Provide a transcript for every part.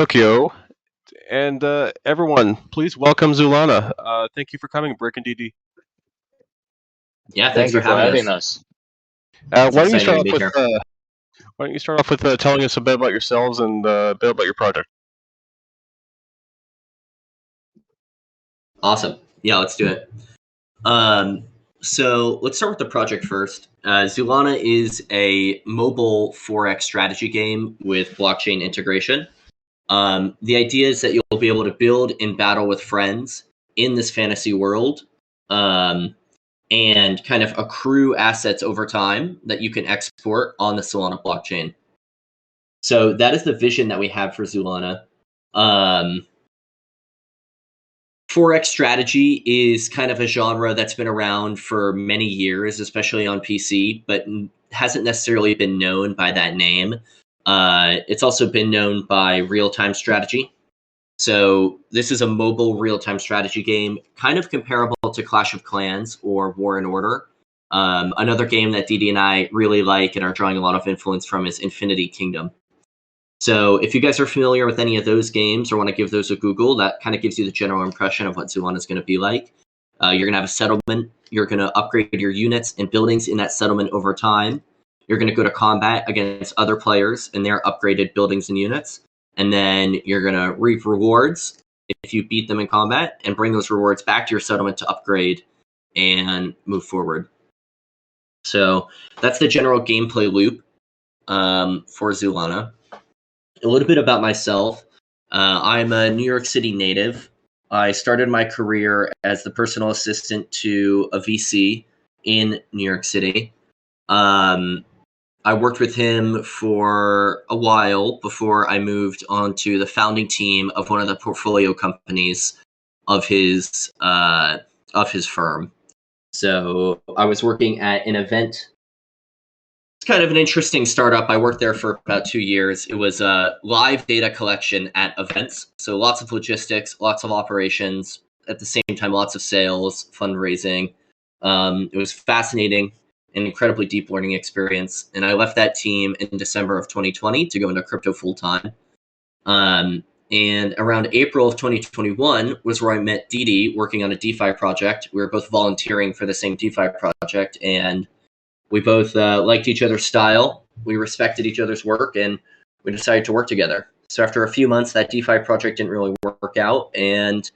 Tokyo, and everyone, please welcome Zoolana. Thank you for coming, Brick and DD. Yeah, thanks Thank for you for having having us. us. It's Why don't you exciting start to off be with here. telling us a bit about yourselves and a bit about your project? Awesome. Yeah, let's do it. So let's start with the project first. Zoolana is a mobile forex strategy game with blockchain integration. The idea is that you'll be able to build and battle with friends in this fantasy world, and kind of accrue assets over time that you can export on the Solana blockchain. So that is the vision that we have for Zoolana. Forex strategy is kind of a genre that's been around for many years, especially on PC, but hasn't necessarily been known by that name. It's also been known by real-time strategy. So this is a mobile real-time strategy game, kind of comparable to Clash of Clans or War and Order. Another game that DD and I really like and are drawing a lot of influence from is Infinity Kingdom. So if you guys are familiar with any of those games or want to give those a Google, that kind of gives you the general impression of what Zoolana is going to be like. You're going to have a settlement. You're going to upgrade your units and buildings in that settlement over time. You're going to go to combat against other players and their upgraded buildings and units. And then you're going to reap rewards if you beat them in combat and bring those rewards back to your settlement to upgrade and move forward. So that's the general gameplay loop for Zoolana. A little bit about myself. I'm a New York City native. I started my career as the personal assistant to a VC in New York City. I worked with him for a while before I moved on to the founding team of one of the portfolio companies of his firm. So I was working at an event. It's kind of an interesting startup. I worked there for about 2 years. It was live data collection at events. So lots of logistics, lots of operations, at the same time, lots of sales, fundraising. It was fascinating, an incredibly deep learning experience. And I left that team in December of 2020 to go into crypto full time. And around April of 2021 was where I met DD working on a DeFi project. We were both volunteering for the same DeFi project, and we both liked each other's style. We respected each other's work, and we decided to work together. So after a few months, that DeFi project didn't really work out, and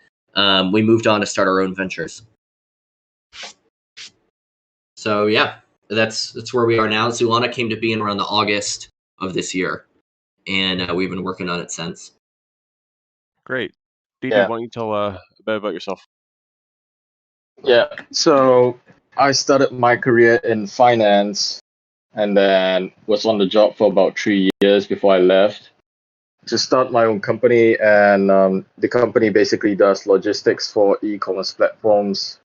we moved on to start our own ventures. So yeah, that's where we are now. Zoolana came to be in around the August of this year, and we've been working on it since. Great. DD, Yeah. why don't you tell a bit about yourself? Yeah. So I started my career in finance and then was on the job for about 3 years before I left to start my own company. And the company basically does logistics for e-commerce platforms,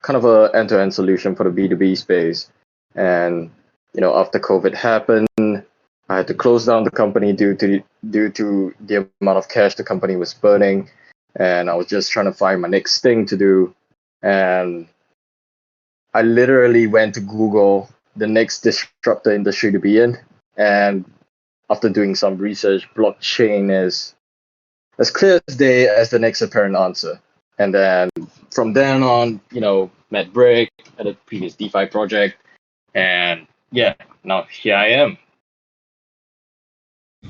kind of a end-to-end solution for the B2B space. And after COVID happened, I had to close down the company due to the amount of cash the company was burning, and I was just trying to find my next thing to do. And I literally went to Google the next disruptor industry to be in, and after doing some research, blockchain is as clear as day as the next apparent answer. And then from then on, met Brick at a previous DeFi project, and yeah, now here I am.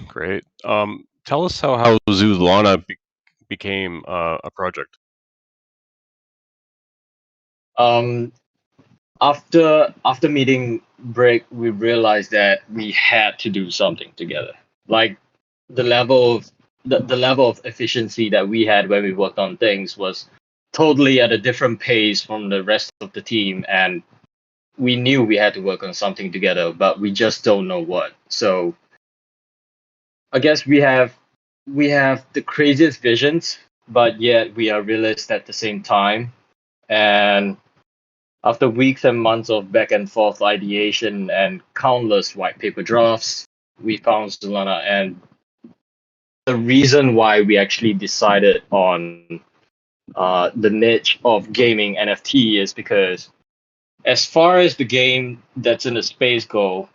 Great. Tell us how Zoolana became a project. After meeting Brick, we realized that we had to do something together. Like the level of efficiency that we had when we worked on things was totally at a different pace from the rest of the team, and we knew we had to work on something together, but we just don't know what. So I guess we have the craziest visions, but yet we are realists at the same time. And after weeks and months of back and forth ideation and countless white paper drafts, we found Solana. And the reason why we actually decided on the niche of gaming NFT is because, as far as the game that's in the space go,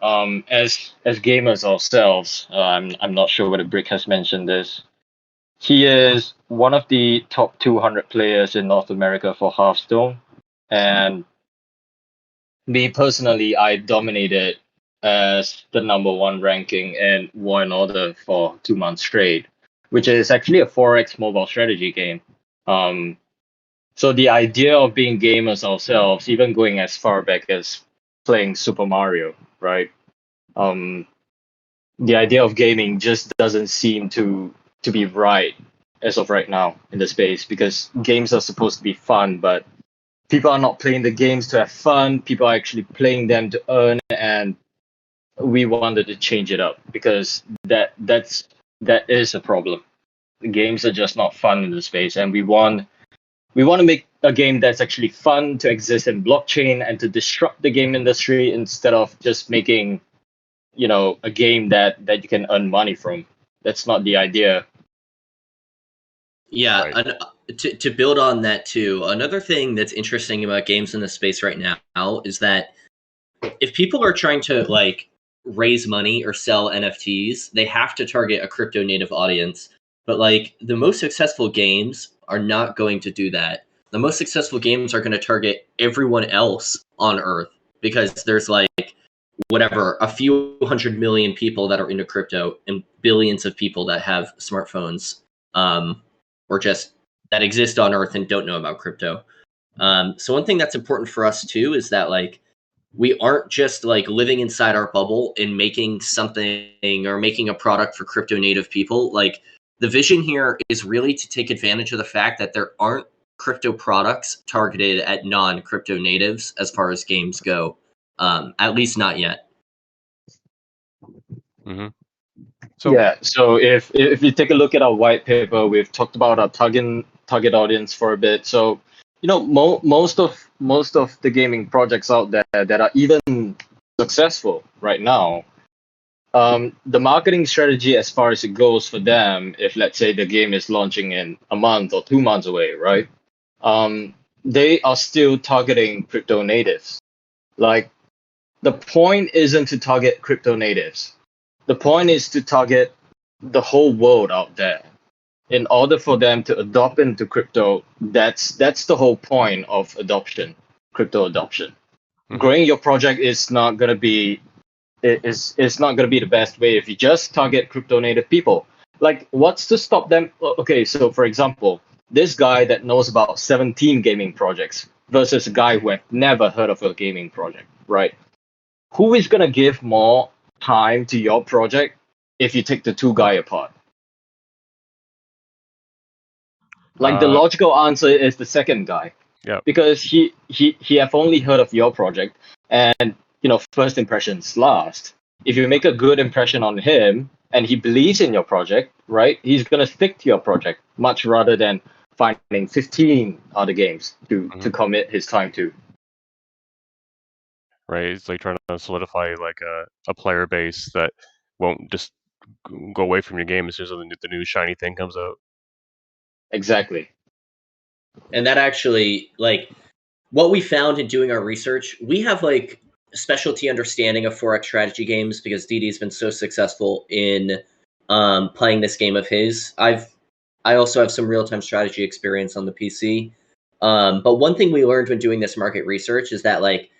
As gamers ourselves, I'm not sure whether Brick has mentioned this. He is one of the top 200 players in North America for Hearthstone, and me personally, I dominated as the number one ranking in War and Order for 2 months straight, which is actually a 4X mobile strategy game. Um, so the idea of being gamers ourselves, even going as far back as playing Super Mario, right? Um, the idea of gaming just doesn't seem to be right as of right now in the space, because games are supposed to be fun, but people are not playing the games to have fun. People are actually playing them to earn, and we wanted to change it up because that is a problem. The games are just not fun in the space, and we want to make a game that's actually fun to exist in blockchain and to disrupt the game industry instead of just making a game that you can earn money from. That's not the idea. Yeah, Right. and to build on that too, another thing that's interesting about games in the space right now is that if people are trying to like raise money or sell NFTs, they have to target a crypto native audience. But like the most successful games are not going to do that. The most successful games are going to target everyone else on Earth because there's like whatever a few 100 million people that are into crypto and billions of people that have smartphones, or just that exist on Earth and don't know about crypto. So one thing that's important for us too is that like we aren't just like living inside our bubble and making something or making a product for crypto native people. Like the vision here is really to take advantage of the fact that there aren't crypto products targeted at non-crypto natives as far as games go. At least not yet. Mm-hmm. So Yeah, so if you take a look at our white paper, we've talked about our target audience for a bit. So, most of the gaming projects out there that are even successful right now, the marketing strategy as far as it goes for them, if let's say the game is launching in a month or 2 months away, right? They are still targeting crypto natives. Like, the point isn't to target crypto natives. The point is to target the whole world out there. In order for them to adopt into crypto, that's the whole point of adoption, crypto adoption. Mhm. Growing your project is not gonna be it's not gonna be the best way if you just target crypto native people. Like, what's to stop them? Okay, so for example, this guy that knows about 17 gaming projects versus a guy who have never heard of a gaming project, right? Who is gonna give more time to your project if you take the two guy apart? Like, the Uh, logical answer is the second guy, yeah. because he have only heard of your project, and first impressions last. If you make a good impression on him and he believes in your project, right, he's gonna stick to your project much rather than finding 15 other games to Mhm. commit his time to. Right. It's like trying to solidify like a player base that won't just go away from your game as soon as the new shiny thing comes out. Exactly. And that actually, like, what we found in doing our research, we have like a specialty understanding of 4X strategy games because DD's been so successful in playing this game of his. I also have some real time strategy experience on the PC. But one thing we learned when doing this market research is that like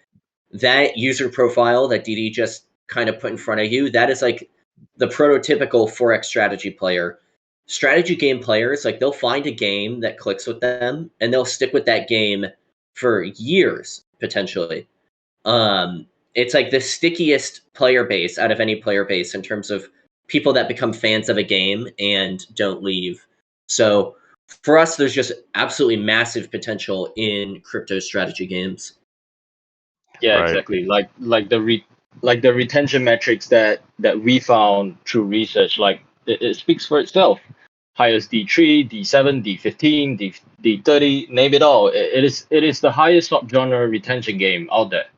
that user profile that DD just kind of put in front of you, that is like the prototypical 4X strategy player. Strategy game players, like they'll find a game that clicks with them and they'll stick with that game for years, potentially. It's like the stickiest player base out of any player base in terms of people that become fans of a game and don't leave. So for us, there's just absolutely massive potential in crypto strategy games. Yeah, Right. exactly. Like the retention metrics that we found through research, like it speaks for itself. Highest D3, D7, D15, D30, name it all. It is the highest subgenre retention game out there.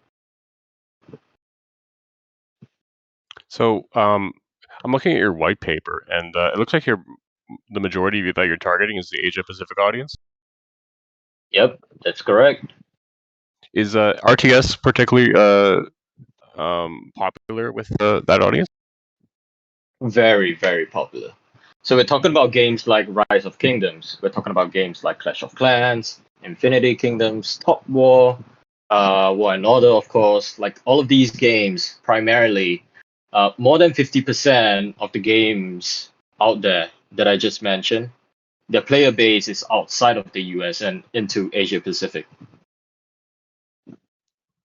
So I'm looking at your white paper, and it looks like the majority that you're targeting is the Asia Pacific audience. Yep, that's correct. Is RTS particularly popular with that audience? Very, very popular. So we're talking about games like Rise of Kingdoms. We're talking about games like Clash of Clans, Infinity Kingdoms, Top War, War and Order, of course. Like all of these games, primarily, more than 50% of the games out there that I just mentioned, their player base is outside of the US and into Asia Pacific.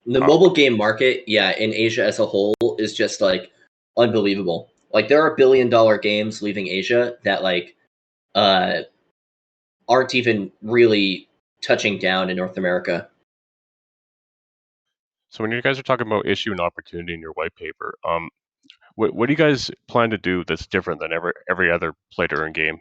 The mobile game market, in Asia as a whole is just like unbelievable. Like there are billion-dollar games leaving Asia that like aren't even really touching down in North America. So when you guys are talking about issue and opportunity in your white paper, what do you guys plan to do that's different than every other play to earn game?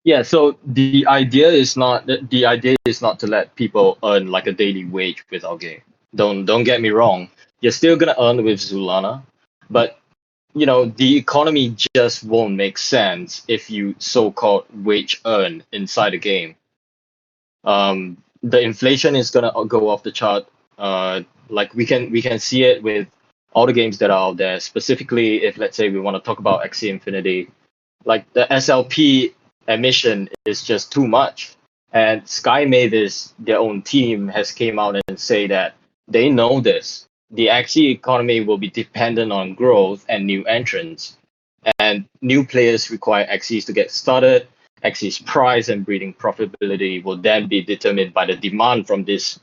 Yeah, so the idea is not to let people earn like a daily wage with our game. Don't get me wrong. You're still gonna earn with Zoolana, but the economy just won't make sense if you so-called wage earn inside the game. The inflation is gonna go off the chart. Like we can see it with all the games that are out there. Specifically, if let's say we want to talk about Axie Infinity, like the SLP emission is just too much. And Sky Mavis, their own team, has came out and say that they know this. The Axie economy will be dependent on growth and new entrants. And new players require Axies to get started. Axie's price and breeding profitability will then be determined by the demand from this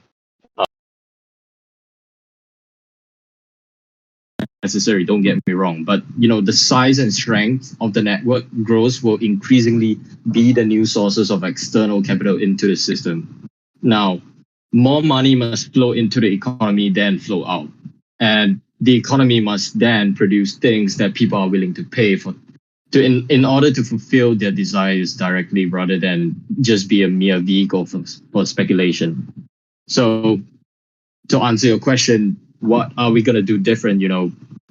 necessary, don't get me wrong, but the size and strength of the network growth will increasingly be the new sources of external capital into the system. Now, more money must flow into the economy than flow out, and the economy must then produce things that people are willing to pay for in order to fulfill their desires directly, rather than just be a mere vehicle for speculation. So to answer your question, what are we going to do different?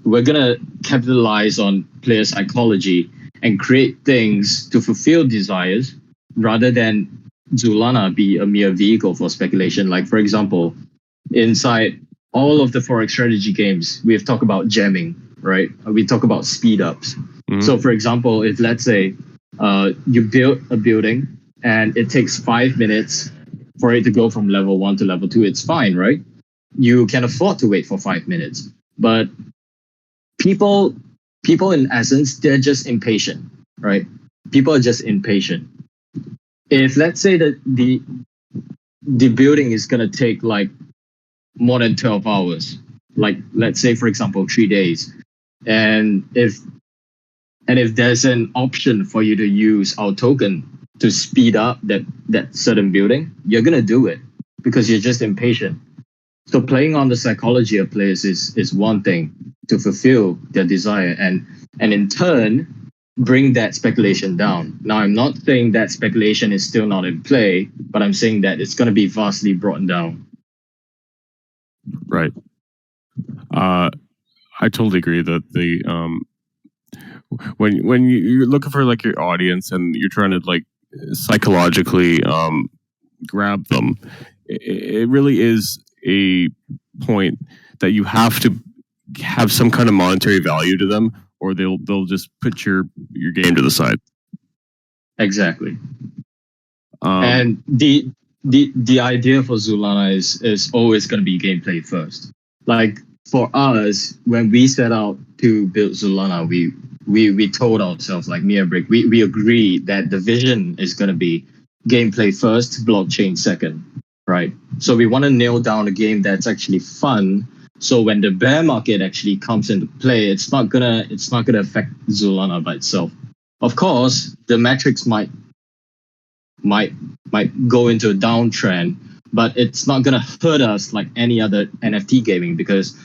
We're going to capitalize on player psychology and create things to fulfill desires rather than Zoolana be a mere vehicle for speculation. Like, for example, inside all of the Forex strategy games, we've talked about jamming, right? We talk about speed ups. Mm-hmm. So, for example, if let's say you build a building and it takes 5 minutes for it to go from level 1 to level 2, it's fine, right? You can afford to wait for 5 minutes. But people in essence, they're just impatient, right? People are just impatient. If let's say that the building is gonna take like more than 12 hours, like let's say for example 3 days, and if there's an option for you to use our token to speed up that certain building, you're gonna do it because you're just impatient. So playing on the psychology of players is one thing to fulfill their desire and in turn bring that speculation down. Now, I'm not saying that speculation is still not in play, but I'm saying that it's going to be vastly brought down. Right. I totally agree that the when you're looking for like your audience and you're trying to like psychologically grab them, it really is a point that you have to have some kind of monetary value to them, or they'll just put your game to the side. Exactly. And the idea for Zoolana is always going to be gameplay first. Like for us, when we set out to build Zoolana, we told ourselves, like me and Brick, we agree that the vision is going to be gameplay first, blockchain second, right? So we want to nail down a game that's actually fun. So when the bear market actually comes into play, it's not gonna affect Zoolana by itself. Of course, the metrics might go into a downtrend, but it's not gonna hurt us like any other NFT gaming, because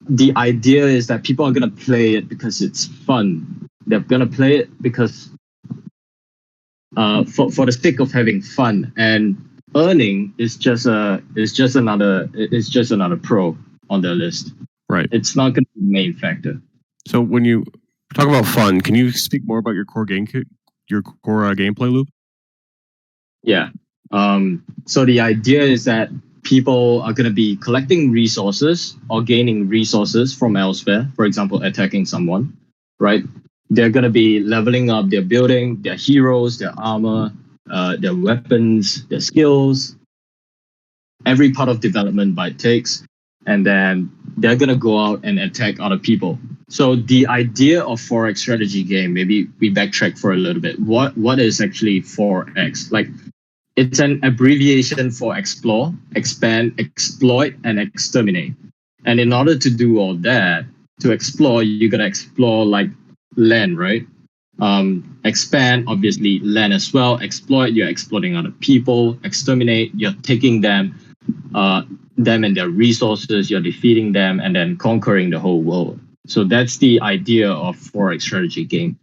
the idea is that people are gonna play it because it's fun. They're gonna play it because for the sake of having fun, and earning is just another pro on the list. Right. It's not going to be the main factor. So when you talk about fun, can you speak more about your core gameplay loop? Yeah. So the idea is that people are going to be collecting resources or gaining resources from elsewhere, for example, attacking someone, right? They're going to be leveling up, they're building their heroes, their armor, their weapons, their skills, every part of development by takes, and then they're going to go out and attack other people. So the idea of 4X strategy game, maybe we backtrack for a little bit. What is actually 4X? Like, it's an abbreviation for explore, expand, exploit, and exterminate. And in order to do all that, to explore, you're going to explore like land, right? Expand, obviously land as well. Exploit, you're exploiting other people. Exterminate, you're taking them and their resources, you're defeating them, and then conquering the whole world. So that's the idea of 4X strategy game.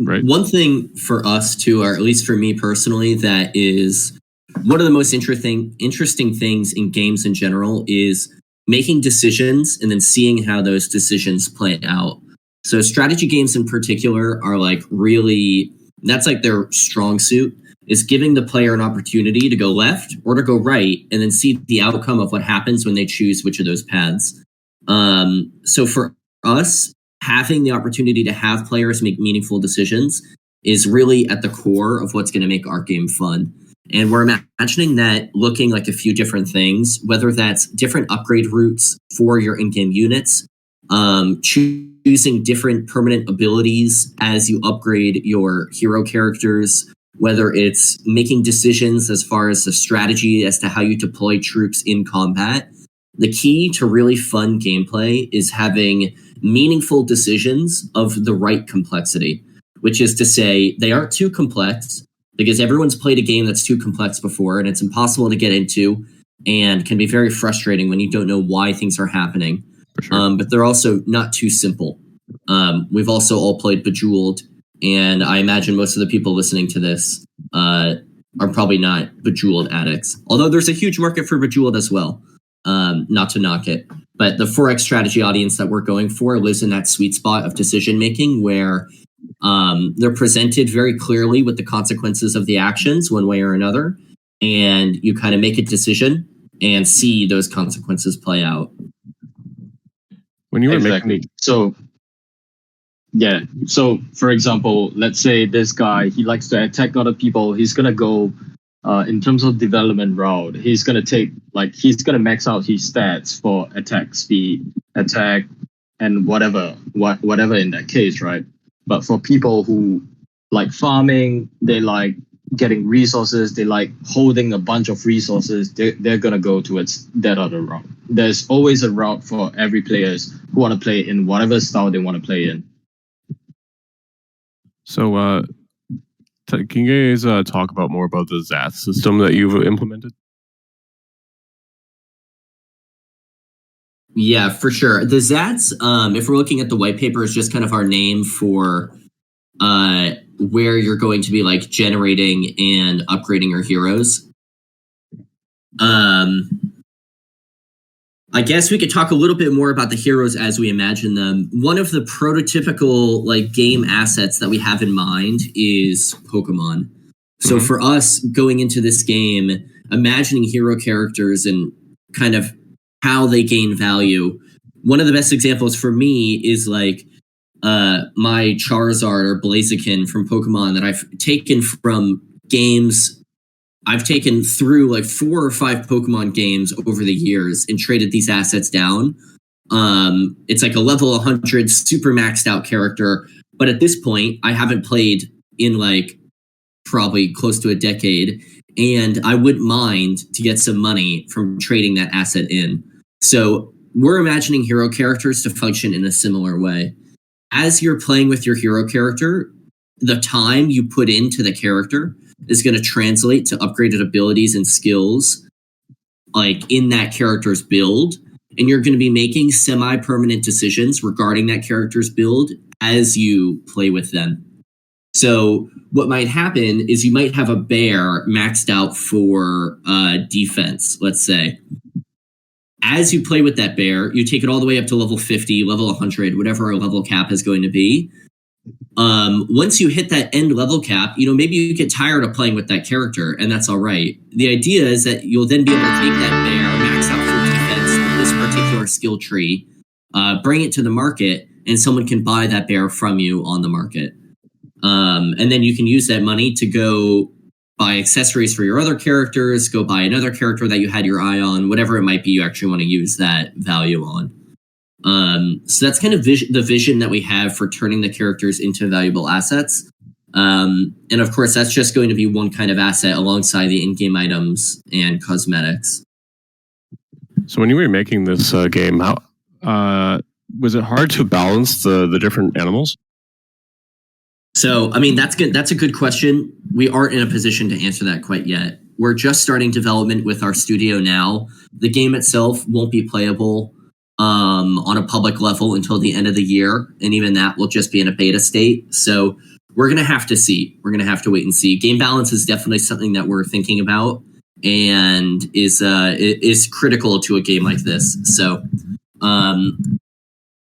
Right. One thing for us too, or at least for me personally, that is one of the most interesting things in games in general is making decisions and then seeing how those decisions play out. So strategy games in particular are like really, that's like their strong suit, is giving the player an opportunity to go left or to go right and then see the outcome of what happens when they choose which of those paths. So for us, having the opportunity to have players make meaningful decisions is really at the core of what's going to make our game fun. And we're imagining that looking like a few different things, whether that's different upgrade routes for your in-game units, choosing different permanent abilities as you upgrade your hero characters, whether it's making decisions as far as the strategy as to how you deploy troops in combat. The key to really fun gameplay is having meaningful decisions of the right complexity, which is to say they aren't too complex, because everyone's played a game that's too complex before and it's impossible to get into and can be very frustrating when you don't know why things are happening. For sure. But they're also not too simple. We've also all played Bejeweled, and I imagine most of the people listening to this are probably not Bejeweled addicts, although there's a huge market for Bejeweled as well. Not to knock it, but the 4X strategy audience that we're going for lives in that sweet spot of decision making where they're presented very clearly with the consequences of the actions one way or another, and you kind of make a decision and see those consequences play out. When you were making so for example, let's say this guy, he likes to attack other people. He's gonna go in terms of development route, he's gonna max out his stats for attack speed, attack, and whatever in that case, right? But for people who like farming, they like getting resources, they like holding a bunch of resources, they're gonna go towards that other route. There's always a route for every players who want to play in whatever style they want to play in. So, can you guys talk about more about the Zath system that you've implemented? Yeah, for sure. The Zats, if we're looking at the white paper, is just kind of our name for where you're going to be like generating and upgrading your heroes. I guess we could talk a little bit more about the heroes as we imagine them. One of the prototypical like game assets that we have in mind is Pokemon. So for us going into this game, imagining hero characters and kind of how they gain value. One of the best examples for me is like my Charizard or Blaziken from Pokemon that I've taken from games. I've taken through like 4 or 5 Pokemon games over the years and traded these assets down. It's like a level 100 super maxed out character. But at this point, I haven't played in like probably close to a decade. And I wouldn't mind to get some money from trading that asset in. So we're imagining hero characters to function in a similar way. As you're playing with your hero character, the time you put into the character is going to translate to upgraded abilities and skills like in that character's build. And you're going to be making semi-permanent decisions regarding that character's build as you play with them. So what might happen is you might have a bear maxed out for defense, let's say. As you play with that bear, you take it all the way up to level 50, level 100, whatever our level cap is going to be. Once you hit that end level cap, maybe you get tired of playing with that character, and that's all right. The idea is that you'll then be able to take that bear, max out your defense with this particular skill tree, bring it to the market, and someone can buy that bear from you on the market. And then you can use that money to go buy accessories for your other characters, go buy another character that you had your eye on, whatever it might be you actually want to use that value on. So that's kind of the vision that we have for turning the characters into valuable assets. And of course, that's just going to be one kind of asset alongside the in-game items and cosmetics. So when you were making this game, how was it hard to balance the different animals? So, I mean, that's good. That's a good question. We aren't in a position to answer that quite yet. We're just starting development with our studio now. The game itself won't be playable on a public level until the end of the year, and even that will just be in a beta state. So we're going to have to see. We're going to have to wait and see. Game balance is definitely something that we're thinking about and is critical to a game like this. So,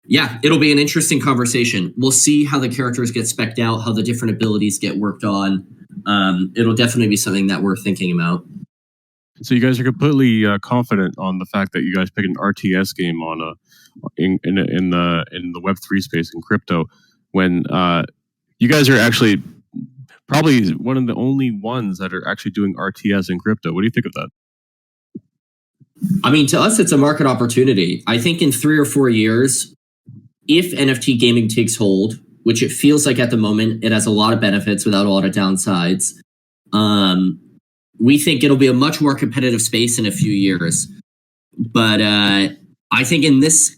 yeah, it'll be an interesting conversation. We'll see how the characters get spec'd out, how the different abilities get worked on. It'll definitely be something that we're thinking about. So you guys are completely confident on the fact that you guys picked an RTS game on in the Web3 space in crypto, when you guys are actually probably one of the only ones that are actually doing RTS in crypto. What do you think of that? I mean, to us, it's a market opportunity. I think in 3 or 4 years, if NFT gaming takes hold, which it feels like at the moment, it has a lot of benefits without a lot of downsides. We think it'll be a much more competitive space in a few years. But I think in this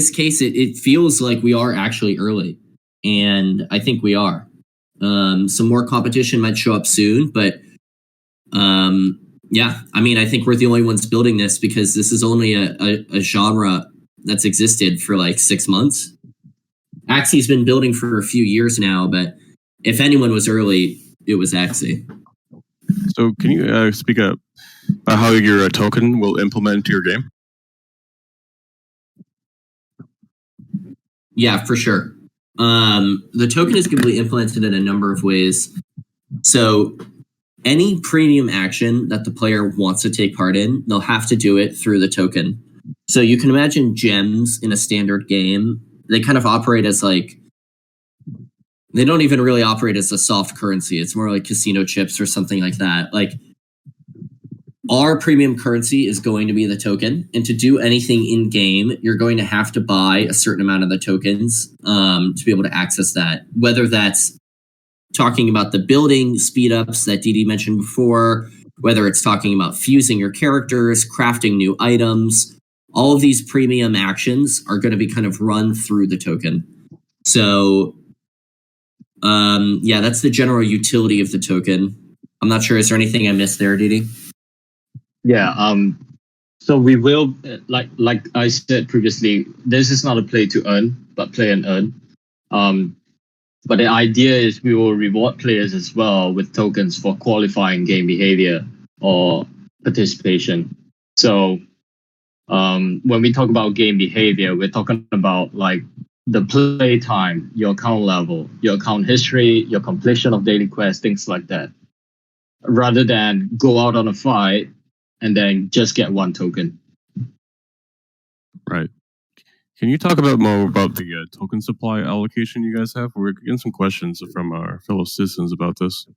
case, it feels like we are actually early. And I think we are. Some more competition might show up soon. But yeah, I mean, I think we're the only ones building this because this is only a genre that's existed for like 6 months. Axie's been building for a few years now, but if anyone was early, it was Axie. So can you speak up about how your token will implement into your game? Yeah, for sure. The token is going to be implemented in a number of ways. So any premium action that the player wants to take part in, they'll have to do it through the token. So you can imagine gems in a standard game. They kind of operate as like, they don't even really operate as a soft currency. It's more like casino chips or something like that. Like, our premium currency is going to be the token. And to do anything in game, you're going to have to buy a certain amount of the tokens to be able to access that. Whether that's talking about the building speed ups that DD mentioned before, whether it's talking about fusing your characters, crafting new items, all of these premium actions are going to be kind of run through the token. So, yeah, that's the general utility of the token. I'm not sure. Is there anything I missed there, DD? Yeah. So we will, like I said previously, this is not a play to earn, but play and earn. But the idea is we will reward players as well with tokens for qualifying game behavior or participation. So when we talk about game behavior, we're talking about like the play time, your account level, your account history, your completion of daily quests, things like that. Rather than go out on a fight and then just get one token. Right. Can you talk more about the token supply allocation you guys have? We're getting some questions from our fellow citizens about this.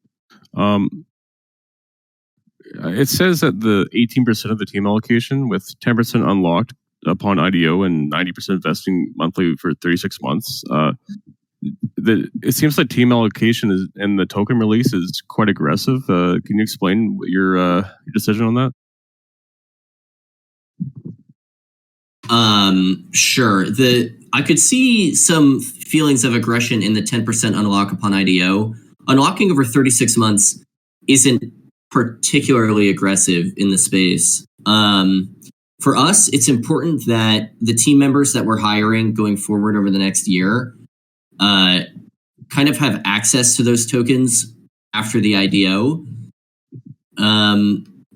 It says that the 18% of the team allocation with 10% unlocked upon IDO and 90% vesting monthly for 36 months. It seems like team allocation and the token release is quite aggressive. Can you explain your decision on that? Sure. I could see some feelings of aggression in the 10% unlock upon IDO. Unlocking over 36 months isn't particularly aggressive in the space. For us, it's important that the team members that we're hiring going forward over the next year kind of have access to those tokens after the IDO.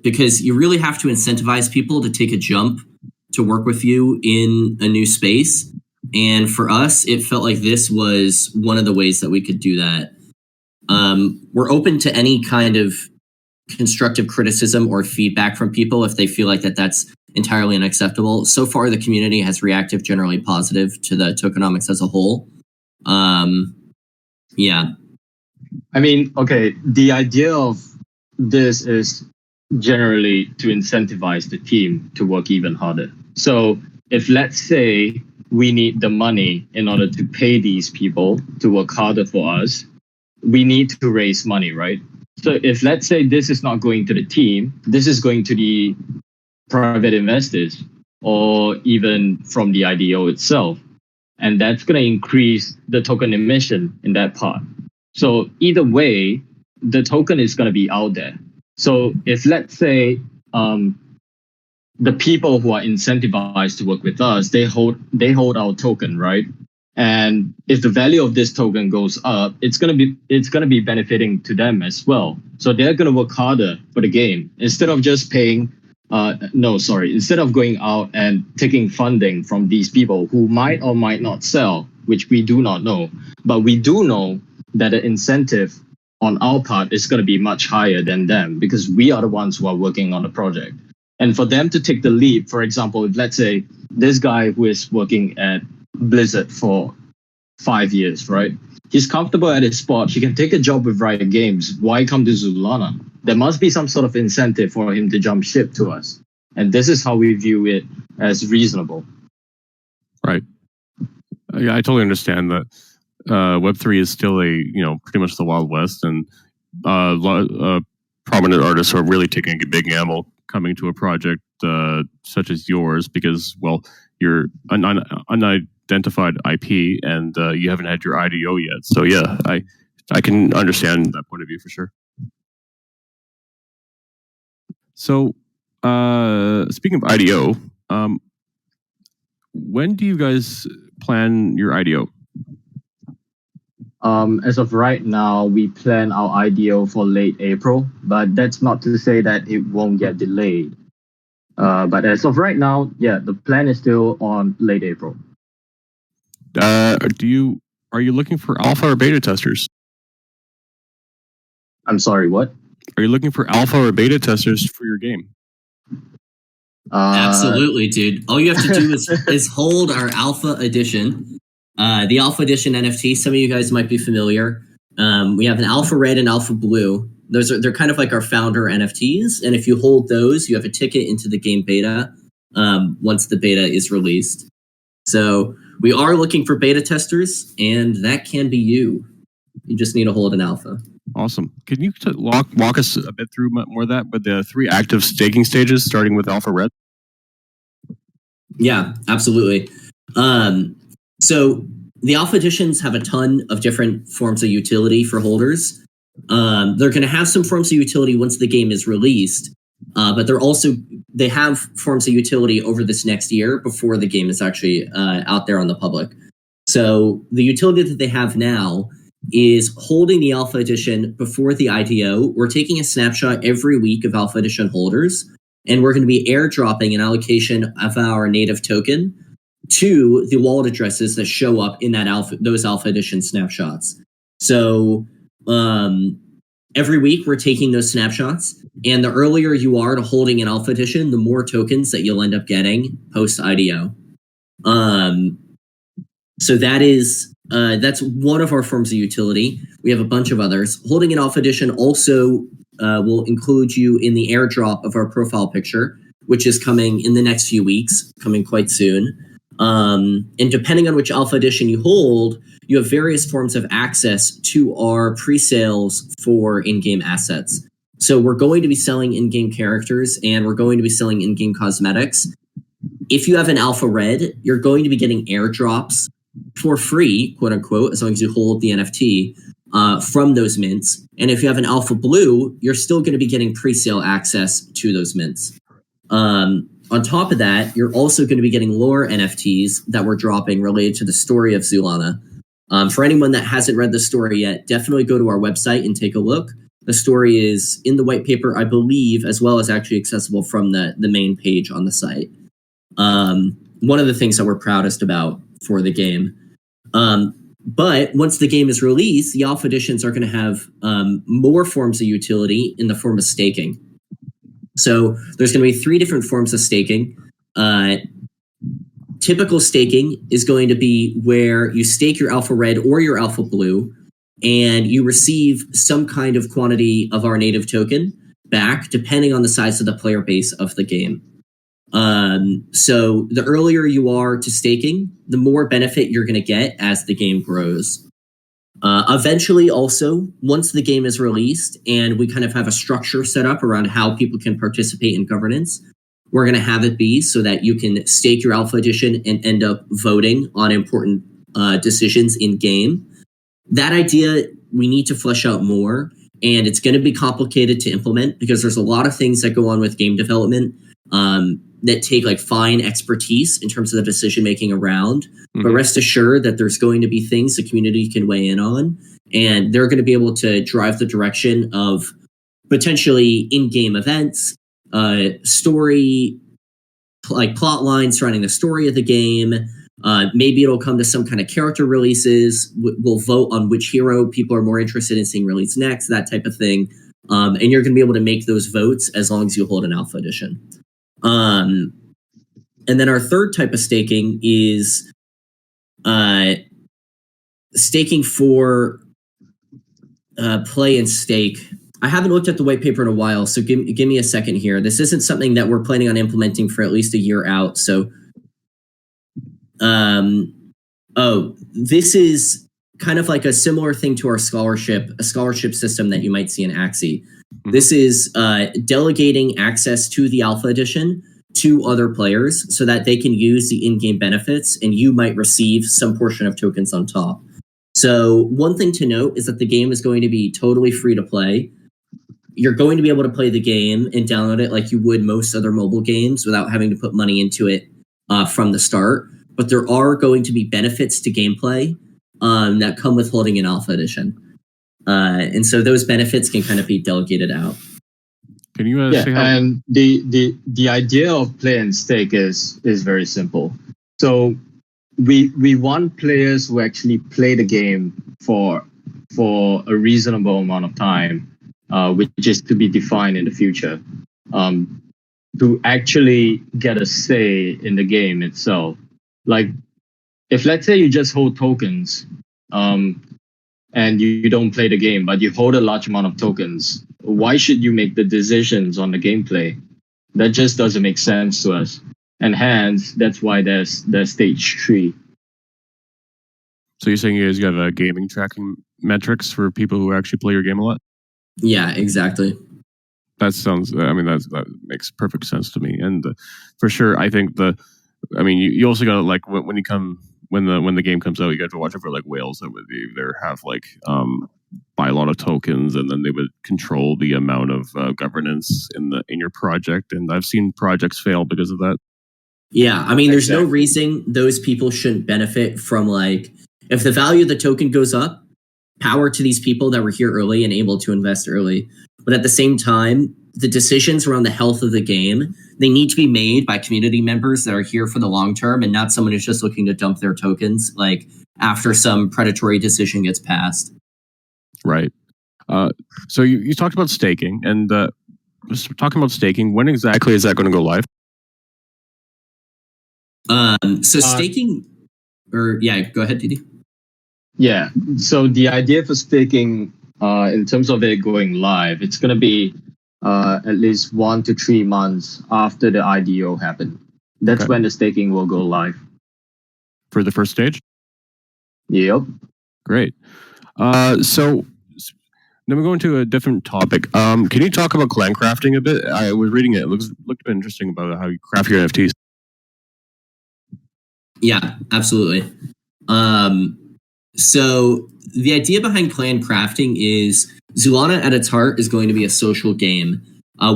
Because you really have to incentivize people to take a jump to work with you in a new space. And for us, it felt like this was one of the ways that we could do that. We're open to any kind of constructive criticism or feedback from people if they feel like that's entirely unacceptable. So far, the community has reacted generally positive to the tokenomics as a whole. Yeah. I mean, okay, the idea of this is generally to incentivize the team to work even harder. So if, let's say, we need the money in order to pay these people to work harder for us, we need to raise money, right? So if, let's say, this is not going to the team, this is going to the private investors or even from the IDO itself. And that's going to increase the token emission in that part. So either way, the token is going to be out there. So if, let's say, the people who are incentivized to work with us, they hold our token, right? And if the value of this token goes up, it's gonna be benefiting to them as well. So they're gonna work harder for the game instead of just paying. Instead of going out and taking funding from these people who might or might not sell, which we do not know, but we do know that the incentive on our part is going to be much higher than them because we are the ones who are working on the project. And for them to take the leap, for example, if let's say this guy who is working at Blizzard for 5 years, right? He's comfortable at his spot. He can take a job with Riot Games. Why come to Zoolana? There must be some sort of incentive for him to jump ship to us. And this is how we view it as reasonable. Right. Yeah, I totally understand that. Web3 is still pretty much the Wild West, and prominent artists are really taking a big gamble coming to a project such as yours because, well, you're an unidentified IP and you haven't had your IDO yet. So yeah, I can understand that point of view for sure. So speaking of IDO, when do you guys plan your IDO? As of right now, we plan our IDO for late April, but that's not to say that it won't get delayed. But as of right now, yeah, the plan is still on late April. Are you looking for alpha or beta testers? I'm sorry, what? Are you looking for alpha or beta testers for your game? Absolutely, dude. All you have to do is hold our alpha edition. The alpha edition NFT, some of you guys might be familiar. We have an alpha red and alpha blue. They're kind of like our founder NFTs. And if you hold those, you have a ticket into the game beta once the beta is released. So we are looking for beta testers, and that can be you. You just need to hold an alpha. Awesome. Can you walk us a bit through more of that with the 3 active staking stages, starting with alpha red? Yeah, absolutely. So the alpha editions have a ton of different forms of utility for holders. They're going to have some forms of utility once the game is released, but they have forms of utility over this next year before the game is actually out there on the public. So the utility that they have now is holding the alpha edition before the IDO. We're taking a snapshot every week of alpha edition holders, and we're going to be airdropping an allocation of our native token to the wallet addresses that show up in those alpha edition snapshots. So every week we're taking those snapshots, and the earlier you are to holding an alpha edition, the more tokens that you'll end up getting post IDO. So that's one of our forms of utility. We have a bunch of others. Holding an alpha edition also will include you in the airdrop of our profile picture, which is coming in the next few weeks, coming quite soon. And depending on which alpha edition you hold, you have various forms of access to our pre-sales for in-game assets. So we're going to be selling in-game characters, and we're going to be selling in-game cosmetics. If you have an alpha red, you're going to be getting airdrops for free, quote unquote, as long as you hold the NFT from those mints. And if you have an alpha blue, you're still going to be getting pre-sale access to those mints. On top of that, you're also going to be getting lore NFTs that we're dropping related to the story of Zoolana. For anyone that hasn't read the story yet, definitely go to our website and take a look. The story is in the white paper, I believe, as well as actually accessible from the main page on the site. One of the things that we're proudest about for the game. But once the game is released, the alpha editions are going to have more forms of utility in the form of staking. So there's going to be 3 different forms of staking. Typical staking is going to be where you stake your alpha red or your alpha blue, and you receive some kind of quantity of our native token back, depending on the size of the player base of the game. So the earlier you are to staking, the more benefit you're going to get as the game grows. Eventually, also, once the game is released and we kind of have a structure set up around how people can participate in governance, we're going to have it be so that you can stake your alpha edition and end up voting on important decisions in game. That idea, we need to flesh out more, and it's going to be complicated to implement because there's a lot of things that go on with game development that take like fine expertise in terms of the decision making around. Mm-hmm. But rest assured that there's going to be things the community can weigh in on, and they're going to be able to drive the direction of potentially in-game events, story, like plot lines surrounding the story of the game. Maybe it'll come to some kind of character releases. We'll vote on which hero people are more interested in seeing released next, that type of thing. And you're going to be able to make those votes as long as you hold an alpha edition. And then our third type of staking is staking for play and stake. I haven't looked at the white paper in a while, so give me a second here. This isn't something that we're planning on implementing for at least a year out. So, this is kind of like a similar thing to our scholarship system that you might see in Axie. This is delegating access to the alpha edition to other players so that they can use the in-game benefits, and you might receive some portion of tokens on top. So one thing to note is that the game is going to be totally free to play. You're going to be able to play the game and download it like you would most other mobile games without having to put money into it from the start. But there are going to be benefits to gameplay that come with holding an alpha edition. And so those benefits can kind of be delegated out. Can you say how? And the idea of play and stake is very simple. So we want players who actually play the game for a reasonable amount of time, which is to be defined in the future, to actually get a say in the game itself. Like, if let's say you just hold tokens, and you don't play the game, but you hold a large amount of tokens, why should you make the decisions on the gameplay? That just doesn't make sense to us. And hence, that's why there's stage 3. So you're saying you guys got gaming tracking metrics for people who actually play your game a lot? Yeah, exactly. That sounds, that makes perfect sense to me. And for sure, I think you also got to, like, when the game comes out, you got to watch it for like whales that would either have like buy a lot of tokens, and then they would control the amount of governance in your project. And I've seen projects fail because of that. Yeah, I mean, there's no reason those people shouldn't benefit from, like, if the value of the token goes up, power to these people that were here early and able to invest early. But at the same time, the decisions around the health of the game, they need to be made by community members that are here for the long term, and not someone who's just looking to dump their tokens like after some predatory decision gets passed. Right. So you talked about staking, and talking about staking, when exactly is that going to go live? Staking, go ahead, DD. Yeah. So the idea for staking, in terms of it going live, it's going to be at least 1 to 3 months after the IDO happened. That's when the staking will go live. For the first stage? Yep. Great. So then we're going to a different topic. Can you talk about clan crafting a bit? I was reading it. It looked a bit interesting about how you craft your NFTs. Yeah, absolutely. So the idea behind clan crafting is Zoolana at its heart is going to be a social game.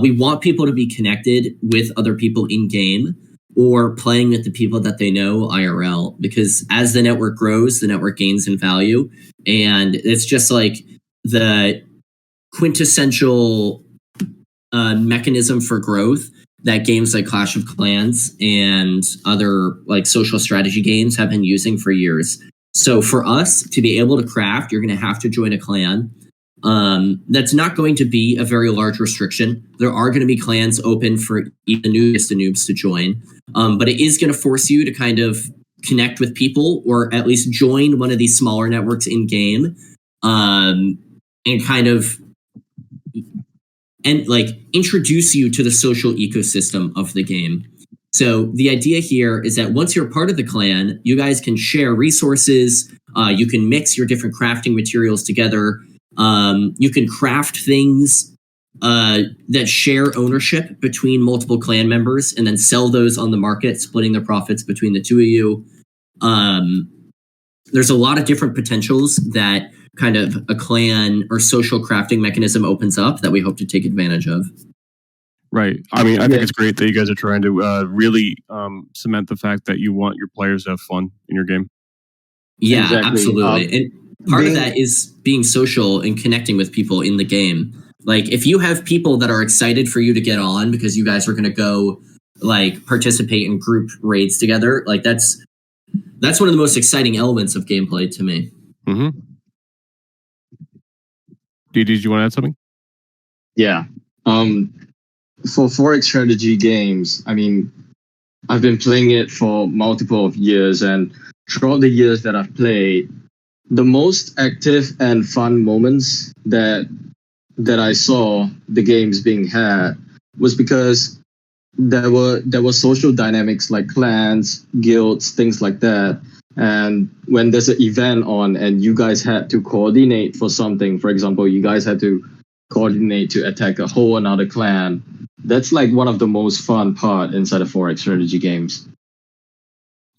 We want people to be connected with other people in game or playing with the people that they know IRL, because as the network grows, the network gains in value. And it's just like the quintessential mechanism for growth that games like Clash of Clans and other like social strategy games have been using for years. So for us to be able to craft, you're going to have to join a clan. That's not going to be a very large restriction. There are going to be clans open for even the newest of noobs to join. But it is going to force you to kind of connect with people, or at least join one of these smaller networks in game, and kind of introduce you to the social ecosystem of the game. So the idea here is that once you're part of the clan, you guys can share resources. You can mix your different crafting materials together. You can craft things that share ownership between multiple clan members, and then sell those on the market, splitting the profits between the two of you. There's a lot of different potentials that kind of a clan or social crafting mechanism opens up that we hope to take advantage of. Right. I mean, I think it's great that you guys are trying to really cement the fact that you want your players to have fun in your game. Yeah, Exactly. absolutely. And part of that is being social and connecting with people in the game. Like, if you have people that are excited for you to get on because you guys are going to go like participate in group raids together, like that's one of the most exciting elements of gameplay to me. Mm-hmm. Did you want to add something? Yeah. For Forex strategy games, I mean, I've been playing it for multiple of years, and throughout the years that I've played, the most active and fun moments that I saw the games being had was because there were social dynamics like clans, guilds, things like that. And when there's an event on and you guys had to coordinate for something, for example, you guys had to coordinate to attack a whole another clan, that's like one of the most fun part inside of Forex strategy games.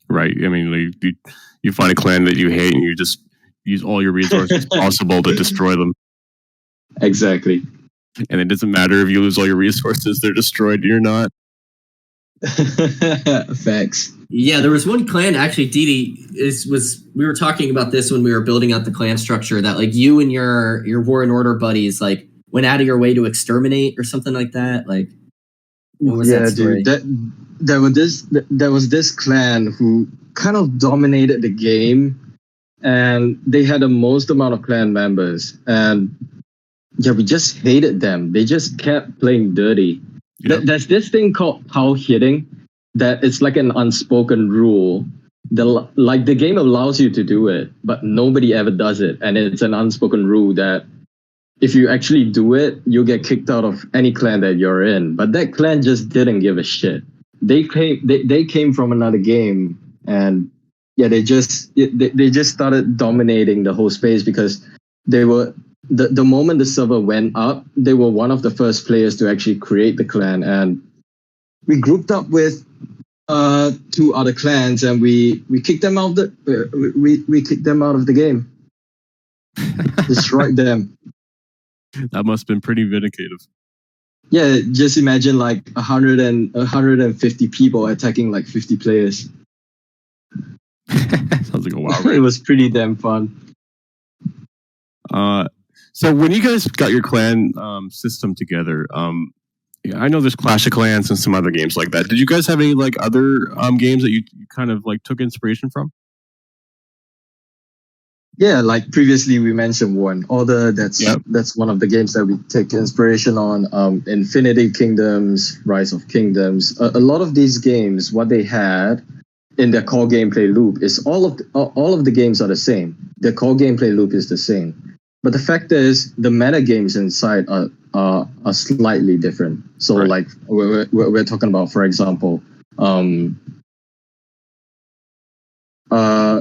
Right. I mean, like, you find a clan that you hate and you just use all your resources possible to destroy them. Exactly. And it doesn't matter if you lose all your resources, they're destroyed, you're not. Facts. Yeah, there was one clan actually, Didi, we were talking about this when we were building out the clan structure, that like you and your War and Order buddies like went out of your way to exterminate or something like that. Like, what was that story? Dude, there was this clan who kind of dominated the game, and they had the most amount of clan members, and yeah, we just hated them. They just kept playing dirty. Yep. There's this thing called power hitting that it's like an unspoken rule. The game allows you to do it, but nobody ever does it. And it's an unspoken rule that if you actually do it, you'll get kicked out of any clan that you're in. But that clan just didn't give a shit. They came from another game, and yeah, they just started dominating the whole space because they were the moment the server went up, they were one of the first players to actually create the clan, and we grouped up with two other clans, and we kicked them out we kicked them out of the game. Destroyed them. That must have been pretty vindicative. Yeah, just imagine like 150 people attacking like 50 players. Sounds like a wild ride. It was pretty damn fun. So when you guys got your clan system together, I know there's Clash of Clans and some other games like that. Did you guys have any like other games that you kind of like took inspiration from? Yeah, like previously we mentioned War and Order. That's one of the games that we take inspiration on. Infinity Kingdoms, Rise of Kingdoms. A lot of these games, what they had in their core gameplay loop is all of the games are the same. The core gameplay loop is the same. But the fact is, the meta games inside are slightly different. So, right. Like we're talking about, for example,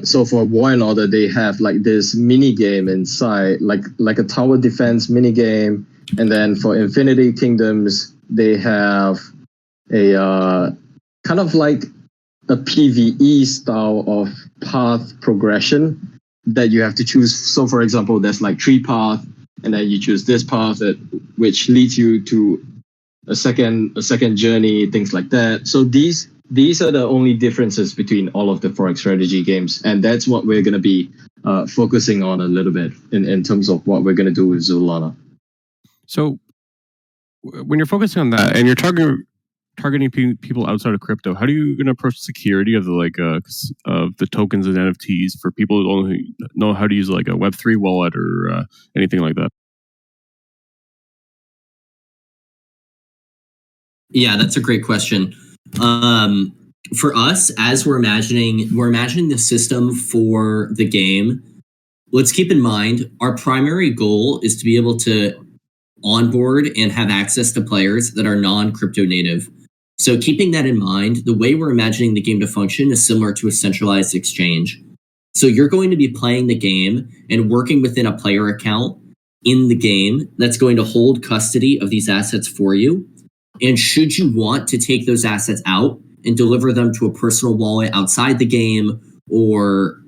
so for War and Order, they have like this mini game inside, like a tower defense mini game, and then for Infinity Kingdoms, they have a kind of like a PvE style of path progression that you have to choose. So for example, there's like 3 paths, and then you choose this path which leads you to a second journey, things like that. So these are the only differences between all of the Forex strategy games, and that's what we're going to be focusing on a little bit in terms of what we're going to do with Zoolana. So when you're focusing on that and you're talking targeting people outside of crypto, how do you going to approach security of the tokens and NFTs for people who only know how to use like a Web3 wallet or anything like that? Yeah, that's a great question. For us, as we're imagining the system for the game. Let's keep in mind our primary goal is to be able to onboard and have access to players that are non-crypto native. So keeping that in mind, the way we're imagining the game to function is similar to a centralized exchange. So you're going to be playing the game and working within a player account in the game that's going to hold custody of these assets for you. And should you want to take those assets out and deliver them to a personal wallet outside the game, or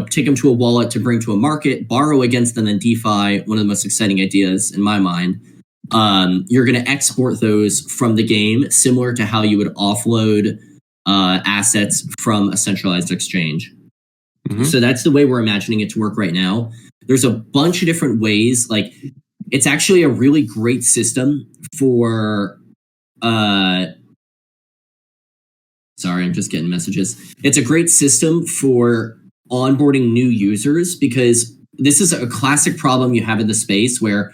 take them to a wallet to bring to a market, borrow against them in DeFi, one of the most exciting ideas in my mind, you're going to export those from the game, similar to how you would offload assets from a centralized exchange. Mm-hmm. So that's the way we're imagining it to work right now. There's a bunch of different ways. Like, it's actually a really great system for... Sorry, I'm just getting messages. It's a great system for onboarding new users, because this is a classic problem you have in the space where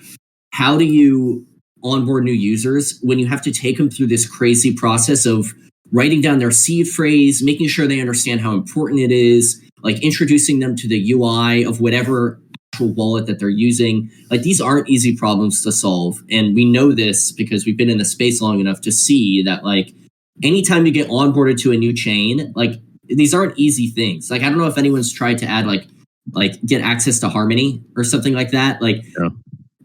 how do you onboard new users when you have to take them through this crazy process of writing down their seed phrase, making sure they understand how important it is, like introducing them to the UI of whatever actual wallet that they're using. Like, these aren't easy problems to solve. And we know this because we've been in the space long enough to see that, like, anytime you get onboarded to a new chain, like, these aren't easy things. Like, I don't know if anyone's tried to add like get access to Harmony or something like that. Like, yeah.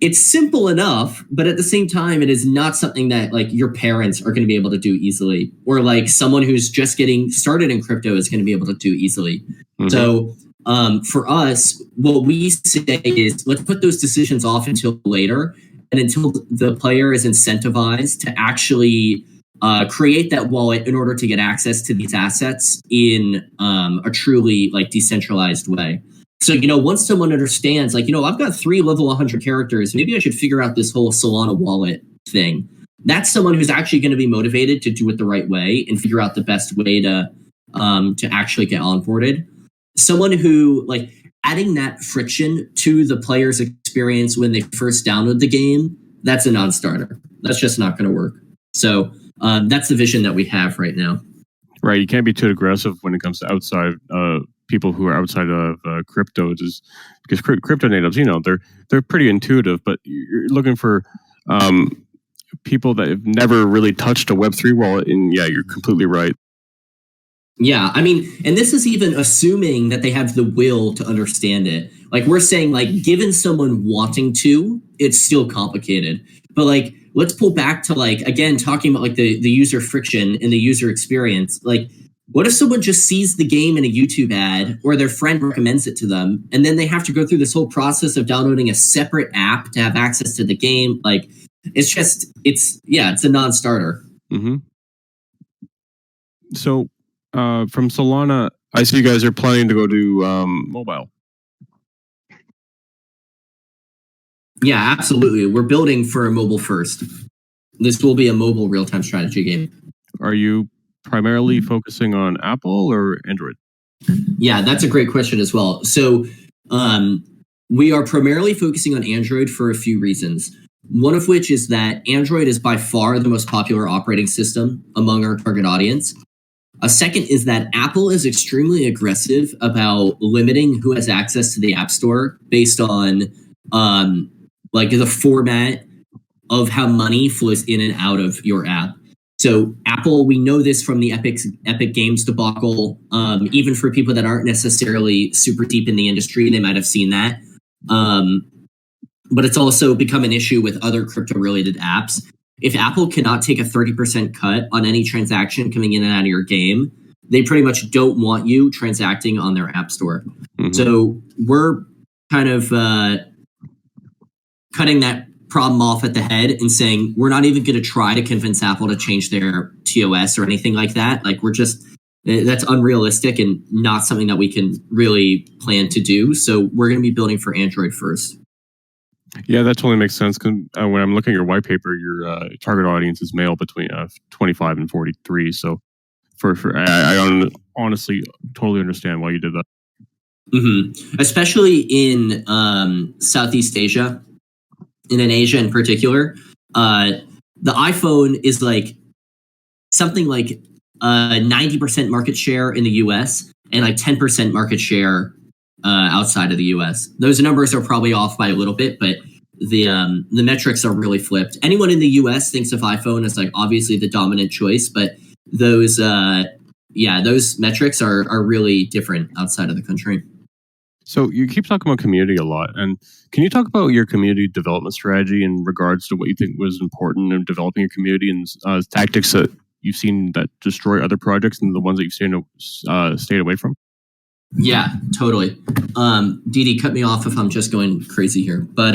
It's simple enough, but at the same time, it is not something that like your parents are going to be able to do easily, or like someone who's just getting started in crypto is going to be able to do easily. Mm-hmm. So for us, what we say is, let's put those decisions off until later, and until the player is incentivized to actually create that wallet in order to get access to these assets in a truly like decentralized way. So, once someone understands, like, I've got 3 level 100 characters, maybe I should figure out this whole Solana wallet thing. That's someone who's actually going to be motivated to do it the right way and figure out the best way to actually get onboarded. Someone who, like, adding that friction to the player's experience when they first download the game, that's a non-starter. That's just not going to work. So that's the vision that we have right now. Right. You can't be too aggressive when it comes to outside people who are outside of crypto, just because crypto natives, they're pretty intuitive, but you're looking for people that have never really touched a Web3 wallet. And yeah, you're completely right. Yeah, I mean, and this is even assuming that they have the will to understand it. Like, we're saying, like, given someone wanting to, it's still complicated. But like, let's pull back to, like, again, talking about like the user friction and the user experience. Like, what if someone just sees the game in a YouTube ad, or their friend recommends it to them, and then they have to go through this whole process of downloading a separate app to have access to the game? Like, it's a non-starter. Mm-hmm. So from Solana, I see you guys are planning to go to mobile. Yeah, absolutely. We're building for a mobile first. This will be a mobile real-time strategy game. Are you primarily focusing on Apple or Android? Yeah, that's a great question as well. So we are primarily focusing on Android for a few reasons. One of which is that Android is by far the most popular operating system among our target audience. A second is that Apple is extremely aggressive about limiting who has access to the App Store based on like the format of how money flows in and out of your app. So Apple, we know this from the Epic Games debacle. Even for people that aren't necessarily super deep in the industry, they might have seen that. But it's also become an issue with other crypto-related apps. If Apple cannot take a 30% cut on any transaction coming in and out of your game, they pretty much don't want you transacting on their app store. Mm-hmm. So we're kind of cutting that problem off at the head and saying we're not even going to try to convince Apple to change their TOS or anything like that. Like, that's unrealistic and not something that we can really plan to do. So we're going to be building for Android first. Yeah, that totally makes sense. 'Cause, when I'm looking at your white paper, your target audience is male between 25 and 43. So I honestly totally understand why you did that. Mm-hmm. Especially in Southeast Asia, and in Asia in particular, the iPhone is like something like 90% market share in the US and like 10% market share outside of the US. Those numbers are probably off by a little bit, but the metrics are really flipped. Anyone in the US thinks of iPhone as like obviously the dominant choice, but those metrics are really different outside of the country. So you keep talking about community a lot, and can you talk about your community development strategy in regards to what you think was important in developing your community and tactics that you've seen that destroy other projects and the ones that you've stayed away from? Yeah, totally. DD, cut me off if I'm just going crazy here, but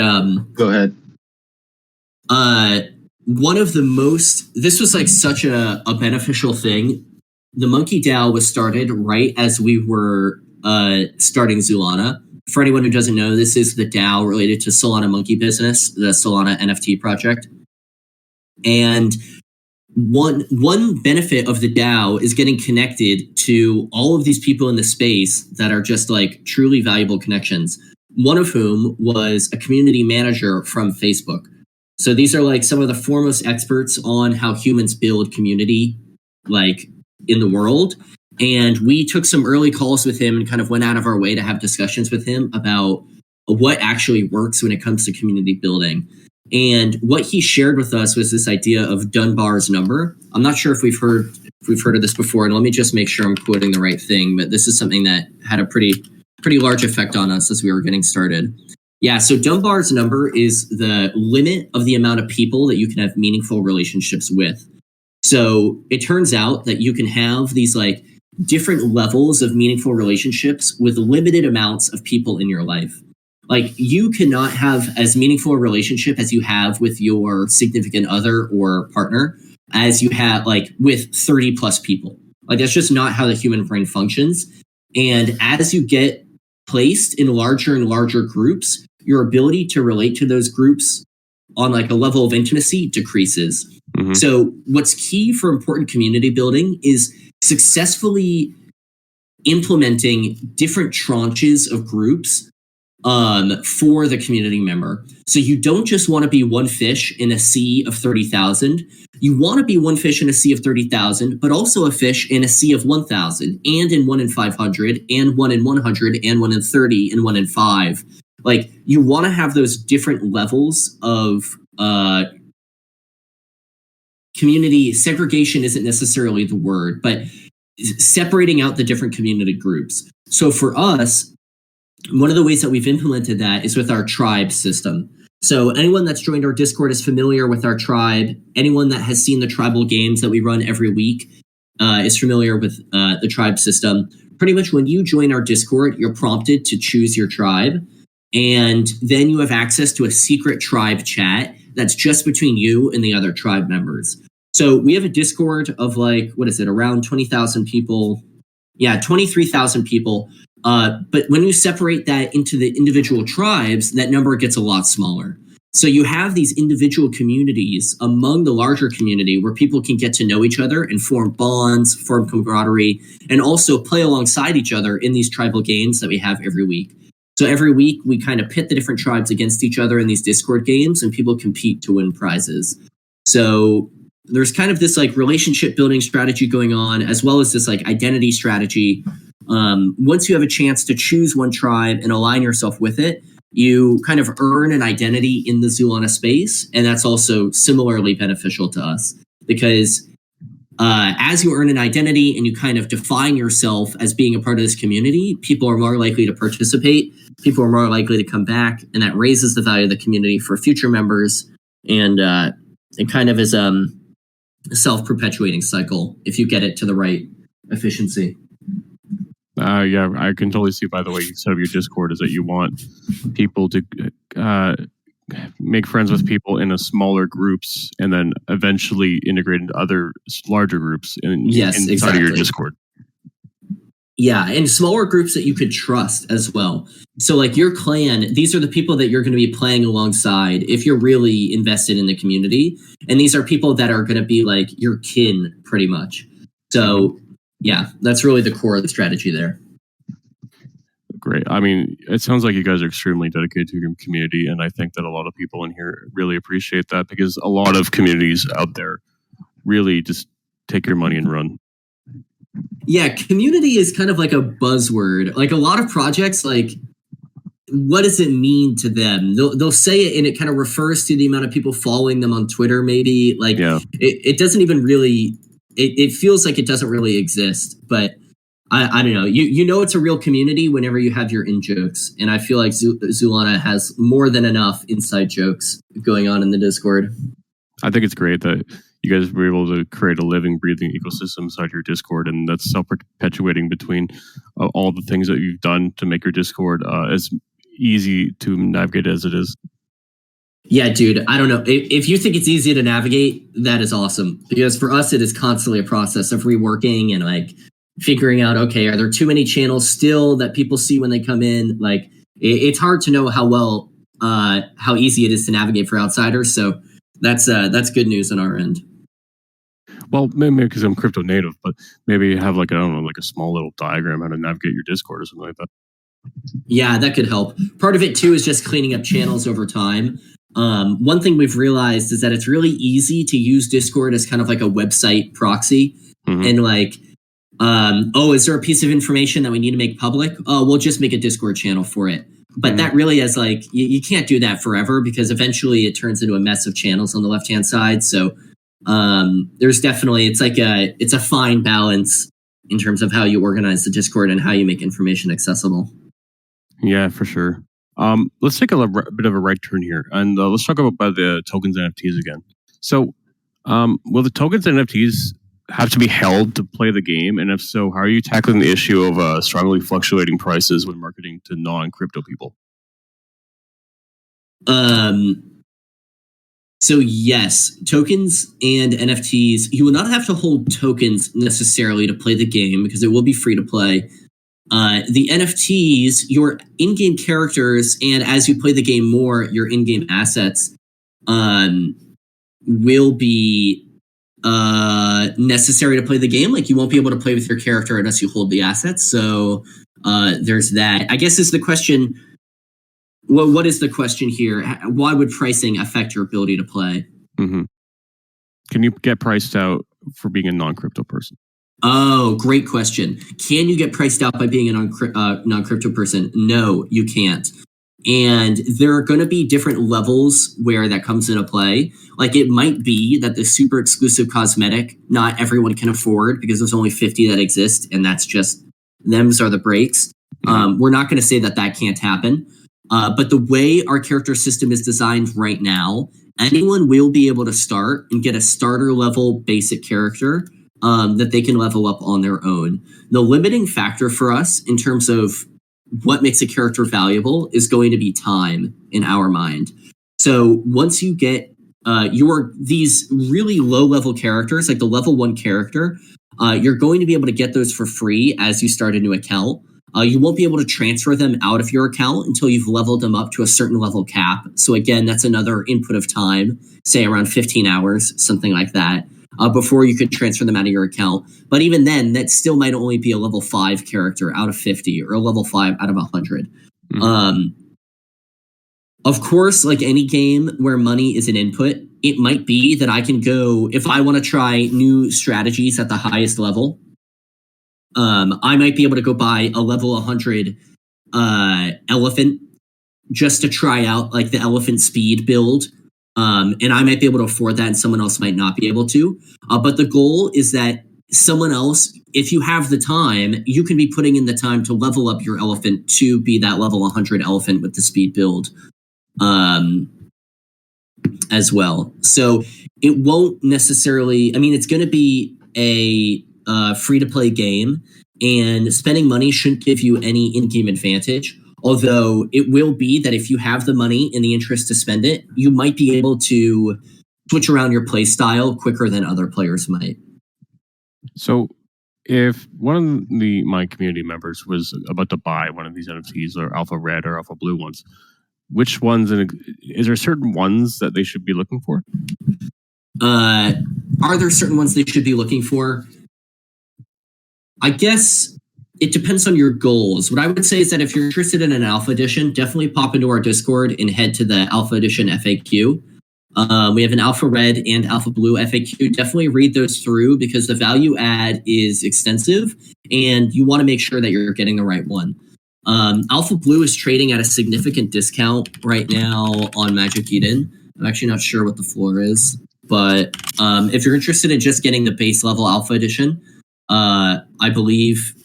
Go ahead. one of the this was like such a beneficial thing. The Monkey DAO was started right as we were starting Zoolana. For anyone who doesn't know, this is the DAO related to Solana Monkey Business, the Solana NFT project. And one benefit of the DAO is getting connected to all of these people in the space that are just like truly valuable connections. One of whom was a community manager from Facebook. So these are like some of the foremost experts on how humans build community, like in the world. And we took some early calls with him and kind of went out of our way to have discussions with him about what actually works when it comes to community building. And what he shared with us was this idea of Dunbar's number. I'm not sure if we've heard of this before, and let me just make sure I'm quoting the right thing, but this is something that had a pretty large effect on us as we were getting started. Yeah, so Dunbar's number is the limit of the amount of people that you can have meaningful relationships with. So it turns out that you can have these like different levels of meaningful relationships with limited amounts of people in your life. Like you cannot have as meaningful a relationship as you have with your significant other or partner as you have like with 30 plus people. Like that's just not how the human brain functions. And as you get placed in larger and larger groups, your ability to relate to those groups on like a level of intimacy decreases. Mm-hmm. So what's key for important community building is successfully implementing different tranches of groups for the community member. So you don't just want to be one fish in a sea of 30,000. You want to be one fish in a sea of 30,000, but also a fish in a sea of 1,000 and in 1 in 500 and 1 in 100 and 1 in 30 and 1 in 5. Like you want to have those different levels of community. Segregation isn't necessarily the word, but separating out the different community groups. So for us, one of the ways that we've implemented that is with our tribe system. So anyone that's joined our Discord is familiar with our tribe. Anyone that has seen the tribal games that we run every week is familiar with the tribe system. Pretty much when you join our Discord, you're prompted to choose your tribe. And then you have access to a secret tribe chat that's just between you and the other tribe members. So we have a Discord of like, what is it, around 20,000 people? Yeah, 23,000 people. But when you separate that into the individual tribes, that number gets a lot smaller. So you have these individual communities among the larger community where people can get to know each other and form bonds, form camaraderie, and also play alongside each other in these tribal games that we have every week. So every week we kind of pit the different tribes against each other in these Discord games and people compete to win prizes. So there's kind of this like relationship building strategy going on, as well as this like identity strategy. Once you have a chance to choose one tribe and align yourself with it, you kind of earn an identity in the Zoolana space. And that's also similarly beneficial to us because as you earn an identity and you kind of define yourself as being a part of this community, people are more likely to participate. People are more likely to come back, and that raises the value of the community for future members. And it kind of is a self-perpetuating cycle if you get it to the right efficiency. Yeah, I can totally see by the way you set up your Discord is that you want people to make friends with people in a smaller groups and then eventually integrate into other larger groups inside of your Discord. Yeah, and smaller groups that you could trust as well. So like your clan, these are the people that you're going to be playing alongside if you're really invested in the community. And these are people that are going to be like your kin pretty much. So yeah, that's really the core of the strategy there. Great. I mean, it sounds like you guys are extremely dedicated to your community, and I think that a lot of people in here really appreciate that, because a lot of communities out there really just take your money and run. Yeah, community is kind of like a buzzword. Like a lot of projects, like what does it mean to them? They'll say it and it kind of refers to the amount of people following them on Twitter, maybe. Like it doesn't even really, it feels like it doesn't really exist, but I don't know. You know it's a real community whenever you have your in-jokes. And I feel like Zoolana has more than enough inside jokes going on in the Discord. I think it's great that you guys were able to create a living, breathing ecosystem inside your Discord, and that's self-perpetuating between all the things that you've done to make your Discord as easy to navigate as it is. Yeah, dude, I don't know. If you think it's easy to navigate, that is awesome. Because for us, it is constantly a process of reworking and like figuring out, okay, are there too many channels still that people see when they come in? Like, it's hard to know how easy it is to navigate for outsiders. So that's good news on our end. Well, maybe because I'm crypto native, but maybe you have like, I don't know, like a small little diagram how to navigate your Discord or something like that. Yeah, that could help. Part of it too is just cleaning up channels over time. One thing we've realized is that it's really easy to use Discord as kind of like a website proxy. Mm-hmm. And like, is there a piece of information that we need to make public? Oh, we'll just make a Discord channel for it. But that really is like, you can't do that forever, because eventually it turns into a mess of channels on the left-hand side. So there's definitely, it's a fine balance in terms of how you organize the Discord and how you make information accessible. Yeah, for sure. Let's take a bit of a right turn here, and let's talk about the tokens and NFTs again. So will the tokens and NFTs have to be held to play the game? And if so, how are you tackling the issue of strongly fluctuating prices when marketing to non-crypto people? So yes, tokens and NFTs, you will not have to hold tokens necessarily to play the game, because it will be free to play. The NFTs, your in-game characters, and as you play the game more, your in-game assets will be necessary to play the game. Like, you won't be able to play with your character unless you hold the assets. So there's that. I guess is the question. Well, what is the question here? Why would pricing affect your ability to play? Mm-hmm. Can you get priced out for being a non-crypto person? Oh, great question. Can you get priced out by being a non-crypto person? No, you can't. And there are going to be different levels where that comes into play. Like, it might be that the super exclusive cosmetic, not everyone can afford, because there's only 50 that exist, and that's just, them's are the breaks. We're not going to say that can't happen. But the way our character system is designed right now, anyone will be able to start and get a starter level basic character that they can level up on their own. The limiting factor for us in terms of what makes a character valuable is going to be time in our mind. So once you get these really low level characters, like the level 1 character, you're going to be able to get those for free as you start a new account. You won't be able to transfer them out of your account until you've leveled them up to a certain level cap. So again, that's another input of time, say around 15 hours, something like that, before you could transfer them out of your account. But even then, that still might only be a level 5 character out of 50 or a level 5 out of 100. Mm-hmm. Of course, like any game where money is an input, it might be that I can go, if I want to try new strategies at the highest level, I might be able to go buy a level 100 elephant just to try out like the elephant speed build. And I might be able to afford that and someone else might not be able to. But the goal is that someone else, if you have the time, you can be putting in the time to level up your elephant to be that level 100 elephant with the speed build as well. So it won't necessarily, I mean, it's going to be a free-to-play game, and spending money shouldn't give you any in-game advantage. Although it will be that if you have the money and the interest to spend it, you might be able to switch around your play style quicker than other players might. So if one of my community members was about to buy one of these NFTs, or Alpha Red or Alpha Blue ones, which ones, is there certain ones that they should be looking for? Are there certain ones they should be looking for? I guess it depends on your goals. What I would say is that if you're interested in an Alpha Edition, definitely pop into our Discord and head to the Alpha Edition FAQ. We have an Alpha Red and Alpha Blue FAQ. Definitely read those through because the value add is extensive and you want to make sure that you're getting the right one. Alpha Blue is trading at a significant discount right now on Magic Eden. I'm actually not sure what the floor is, but if you're interested in just getting the base level Alpha Edition, I believe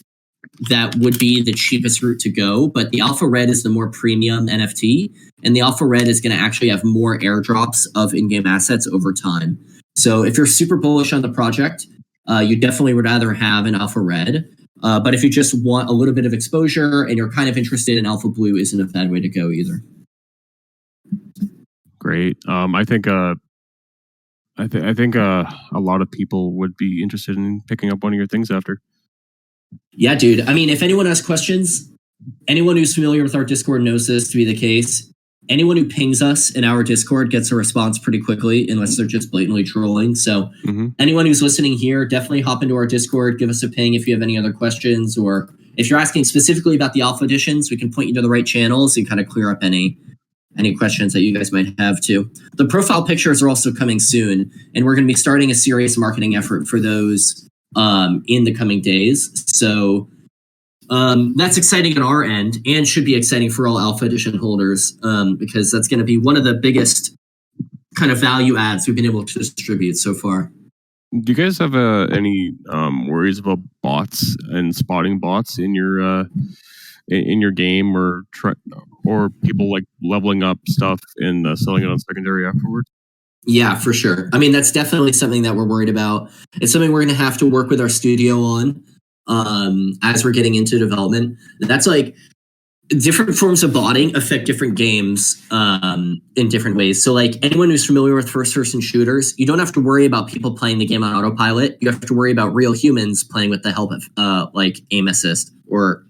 that would be the cheapest route to go. But the Alpha Red is the more premium NFT, and the Alpha Red is going to actually have more airdrops of in-game assets over time. So if you're super bullish on the project, you definitely would rather have an Alpha Red. But if you just want a little bit of exposure and you're kind of interested in Alpha Blue, isn't a bad way to go either. Great. I think a lot of people would be interested in picking up one of your things after. Yeah, dude. I mean, if anyone has questions, anyone who's familiar with our Discord knows this to be the case. Anyone who pings us in our Discord gets a response pretty quickly, unless they're just blatantly trolling. So anyone who's listening here, definitely hop into our Discord, give us a ping if you have any other questions, or if you're asking specifically about the Alpha Editions, we can point you to the right channels and kind of clear up any questions that you guys might have too. The profile pictures are also coming soon, and we're going to be starting a serious marketing effort for those in the coming days. So that's exciting on our end and should be exciting for all Alpha Edition holders because that's going to be one of the biggest kind of value adds we've been able to distribute so far. Do you guys have any worries about bots and spotting bots in your game, or people like leveling up stuff and selling it on secondary afterwards? Yeah, for sure. I mean, that's definitely something that we're worried about. It's something we're going to have to work with our studio on as we're getting into development. That's like different forms of botting affect different games in different ways. So like anyone who's familiar with first-person shooters, you don't have to worry about people playing the game on autopilot. You have to worry about real humans playing with the help of like aim assist or,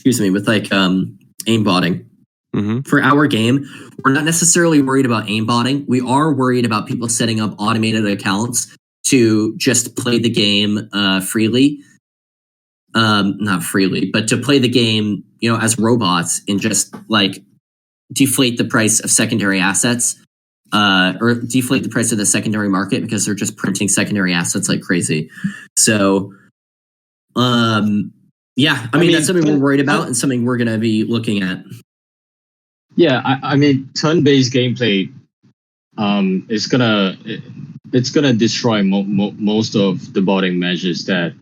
with like aim botting. For our game, we're not necessarily worried about aimbotting. We are worried about people setting up automated accounts to just play the game freely. Not freely, but to play the game, as robots and just like deflate the price of secondary assets or deflate the price of the secondary market because they're just printing secondary assets like crazy. So, yeah, I mean that's something we're worried about and something we're going to be looking at. Yeah, I mean, turn-based gameplay is gonna destroy most of the botting measures that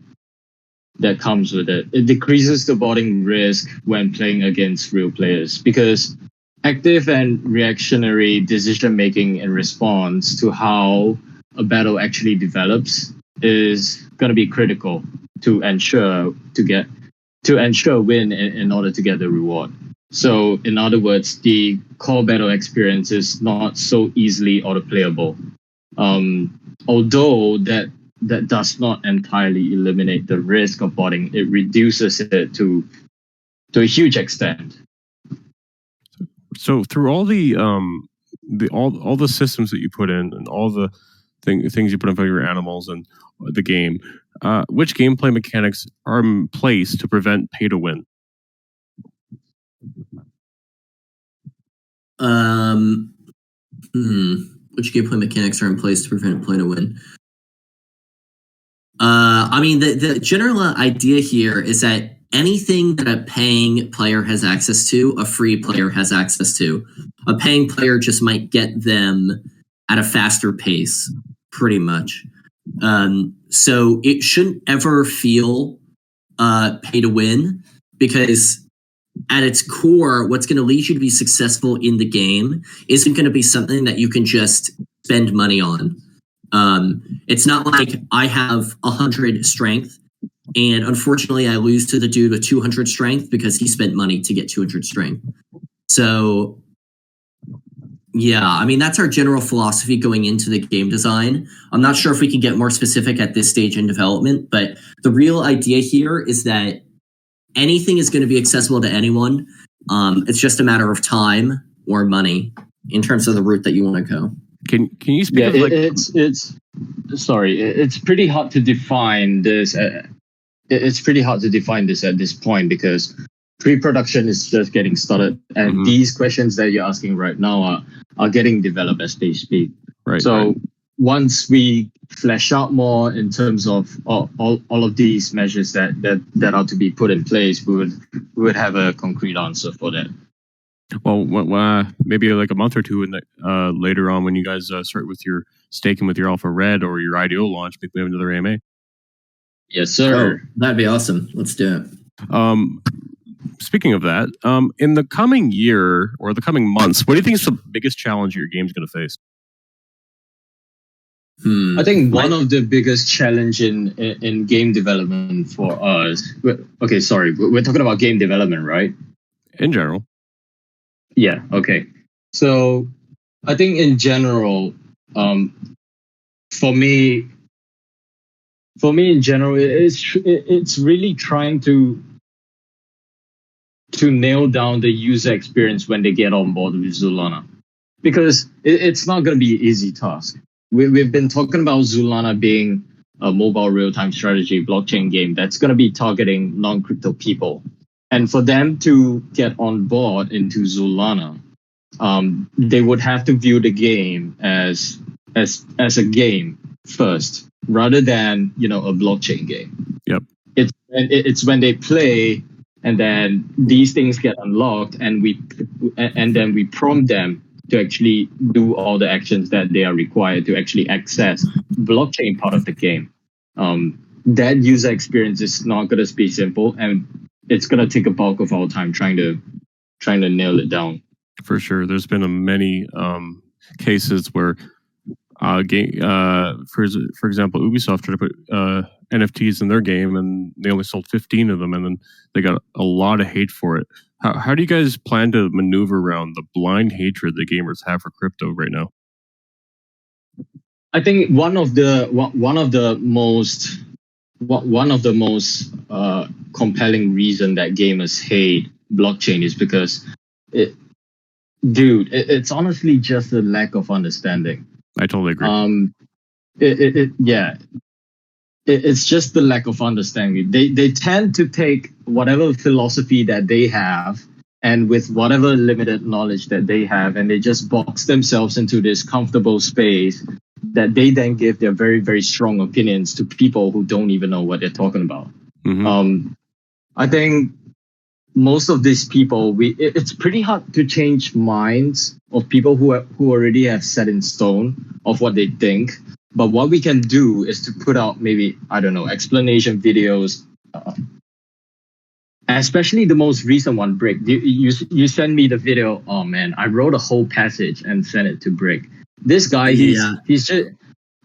comes with it. It decreases the botting risk when playing against real players because active and reactionary decision making in response to how a battle actually develops is gonna be critical to ensure a win in order to get the reward. So, in other words, the core battle experience is not so easily auto-playable. Although that does not entirely eliminate the risk of botting, it reduces it to a huge extent. So, through all all the systems that you put in and all the things you put in for your animals and the game, which gameplay mechanics are in place to prevent pay to win? Which gameplay mechanics are in place to prevent play to win? I mean, the general idea here is that anything that a paying player has access to, a free player has access to. A paying player just might get them at a faster pace, pretty much. So it shouldn't ever feel pay to win because at its core, what's going to lead you to be successful in the game isn't going to be something that you can just spend money on. It's not like I have 100 strength and unfortunately I lose to the dude with 200 strength because he spent money to get 200 strength. So Yeah, I mean, that's our general philosophy going into the game design. I'm not sure if we can get more specific at this stage in development, but the real idea here is that anything is going to be accessible to anyone. It's just a matter of time or money in terms of the route that you want to go. Can you speak of it's pretty hard to define this. It's pretty hard to define this at this point because pre-production is just getting started, and these questions that you're asking right now are getting developed as they speak. Right. So once we flesh out more in terms of all of these measures that are to be put in place, we would have a concrete answer for that. Well, maybe like a month or two later on, when you guys start with your staking with your Alpha Red or your IDO launch, maybe we have another AMA. Yes, sir. Oh, that'd be awesome. Let's do it. Speaking of that, in the coming year or the coming months, what do you think is the biggest challenge your game's going to face? I think one of the biggest challenge in game development for us. Okay, sorry, we're talking about game development, right? In general. Yeah. Okay. So I think in general, for me in general, it's really trying to nail down the user experience when they get on board with Zoolana, because it's not going to be an easy task. We've been talking about Zoolana being a mobile real-time strategy blockchain game that's going to be targeting non-crypto people. And for them to get on board into Zoolana, they would have to view the game as a game first, rather than a blockchain game. Yep. It's when they play, and then these things get unlocked, and then we prompt them to actually do all the actions that they are required to actually access the blockchain part of the game. That user experience is not going to be simple, and it's going to take a bulk of our time trying to nail it down. For sure. There's been many cases where for example, Ubisoft tried to put NFTs in their game, and they only sold 15 of them, and then they got a lot of hate for it. How do you guys plan to maneuver around the blind hatred that gamers have for crypto right now? I think one of the most compelling reason that gamers hate blockchain is because it's honestly just a lack of understanding. I totally agree. It's just the lack of understanding. They tend to take whatever philosophy that they have, and with whatever limited knowledge that they have, and they just box themselves into this comfortable space that they then give their very, very strong opinions to people who don't even know what they're talking about. I think most of these people, it's pretty hard to change minds of people who already have set in stone of what they think. But what we can do is to put out maybe, I don't know, explanation videos, especially the most recent one, Brick. You sent me the video. Oh man, I wrote a whole passage and sent it to Brick. This guy, he's just,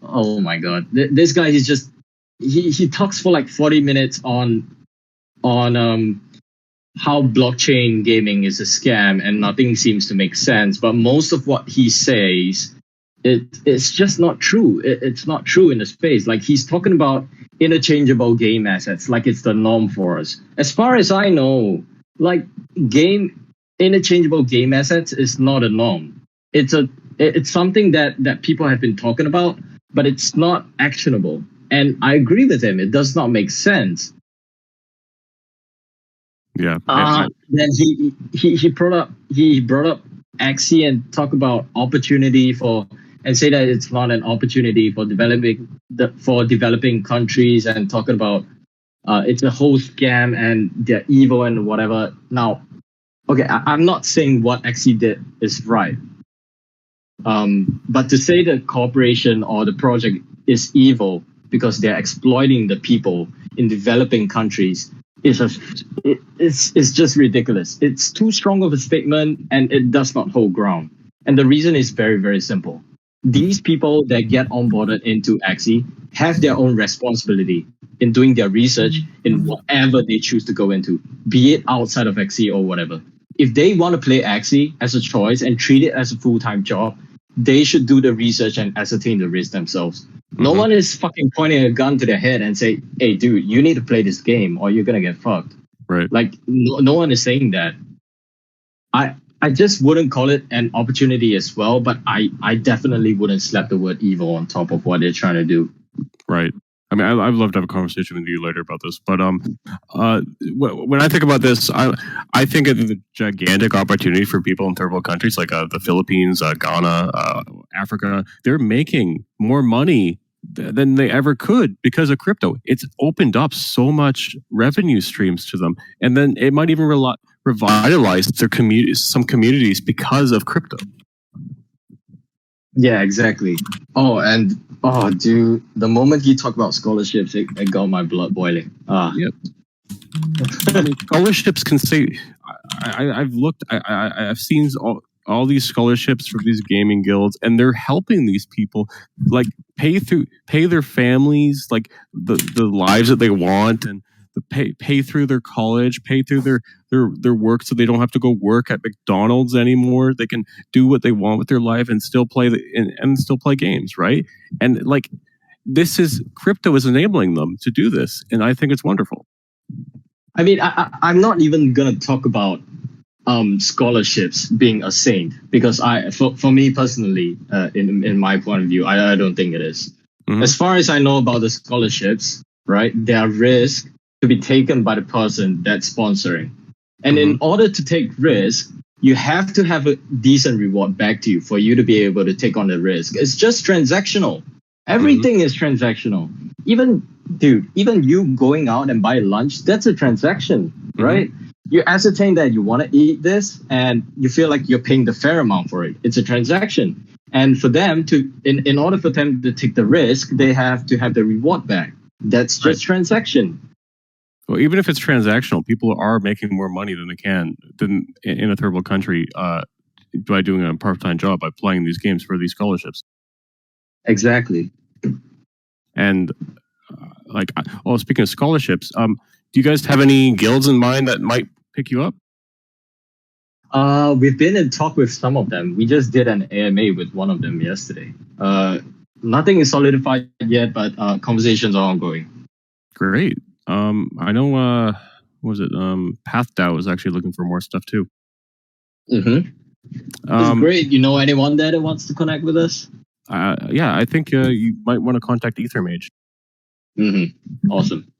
oh my god, this guy, he talks for like 40 minutes on how blockchain gaming is a scam and nothing seems to make sense. But most of what he says, it's just not true. It's not true in the space. Like, he's talking about interchangeable game assets like it's the norm for us. As far as I know, like, interchangeable game assets is not a norm. It's something that people have been talking about, but it's not actionable. And I agree with him. It does not make sense. Yeah. Then he brought up Axie and talk about opportunity and say that it's not an opportunity for developing countries, and talking about it's a whole scam and they're evil and whatever. Now, okay, I'm not saying what Axie did is right, but to say the corporation or the project is evil because they're exploiting the people in developing countries it's just ridiculous. It's too strong of a statement, and it does not hold ground. And the reason is very, very simple. These people that get onboarded into Axie have their own responsibility in doing their research in whatever they choose to go into, be it outside of Axie or whatever. if they want to play Axie as a choice and treat it as a full-time job, they should do the research and ascertain the risk themselves. No one is fucking pointing a gun to their head and say, hey, dude, you need to play this game or you're going to get fucked. Right. Like, no one is saying that. I just wouldn't call it an opportunity as well, but I definitely wouldn't slap the word evil on top of what they're trying to do. Right. I mean, I'd love to have a conversation with you later about this, but when I think about this, I think it's a gigantic opportunity for people in third world countries like the Philippines, Ghana, Africa. They're making more money than they ever could because of crypto. It's opened up so much revenue streams to them, and then it might even revitalize their some communities because of crypto. Yeah, exactly. Dude, the moment you talk about scholarships, it got my blood boiling. Yep. I mean, scholarships can say. I've looked. I've seen all these scholarships from these gaming guilds, and they're helping these people like pay their families, like the lives that they want, and pay through their college, pay through their work, so they don't have to go work at McDonald's anymore. They can do what they want with their life and still play and still play games, right? And like crypto is enabling them to do this, and I think it's wonderful. I mean, I'm not even gonna talk about scholarships being a saint, because for me personally, in my point of view, I don't think it is. Mm-hmm. As far as I know about the scholarships, right, there are risks to be taken by the person that's sponsoring. And in order to take risk, you have to have a decent reward back to you for you to be able to take on the risk. It's just transactional. Everything is transactional. Even you going out and buy lunch, that's a transaction, right? You ascertain that you want to eat this and you feel like you're paying the fair amount for it. It's a transaction. And for them to, in order for them to take the risk, they have to have the reward back. That's just transaction. Well, even if it's transactional, people are making more money than they can in a third world country by doing a part-time job, by playing these games for these scholarships. Exactly. And speaking of scholarships, do you guys have any guilds in mind that might pick you up? We've been in talk with some of them. We just did an AMA with one of them yesterday. Nothing is solidified yet, but conversations are ongoing. Great. I know, PathDAO is actually looking for more stuff too. It's great. You know anyone there that wants to connect with us? Yeah, I think you might want to contact Ethermage. Awesome.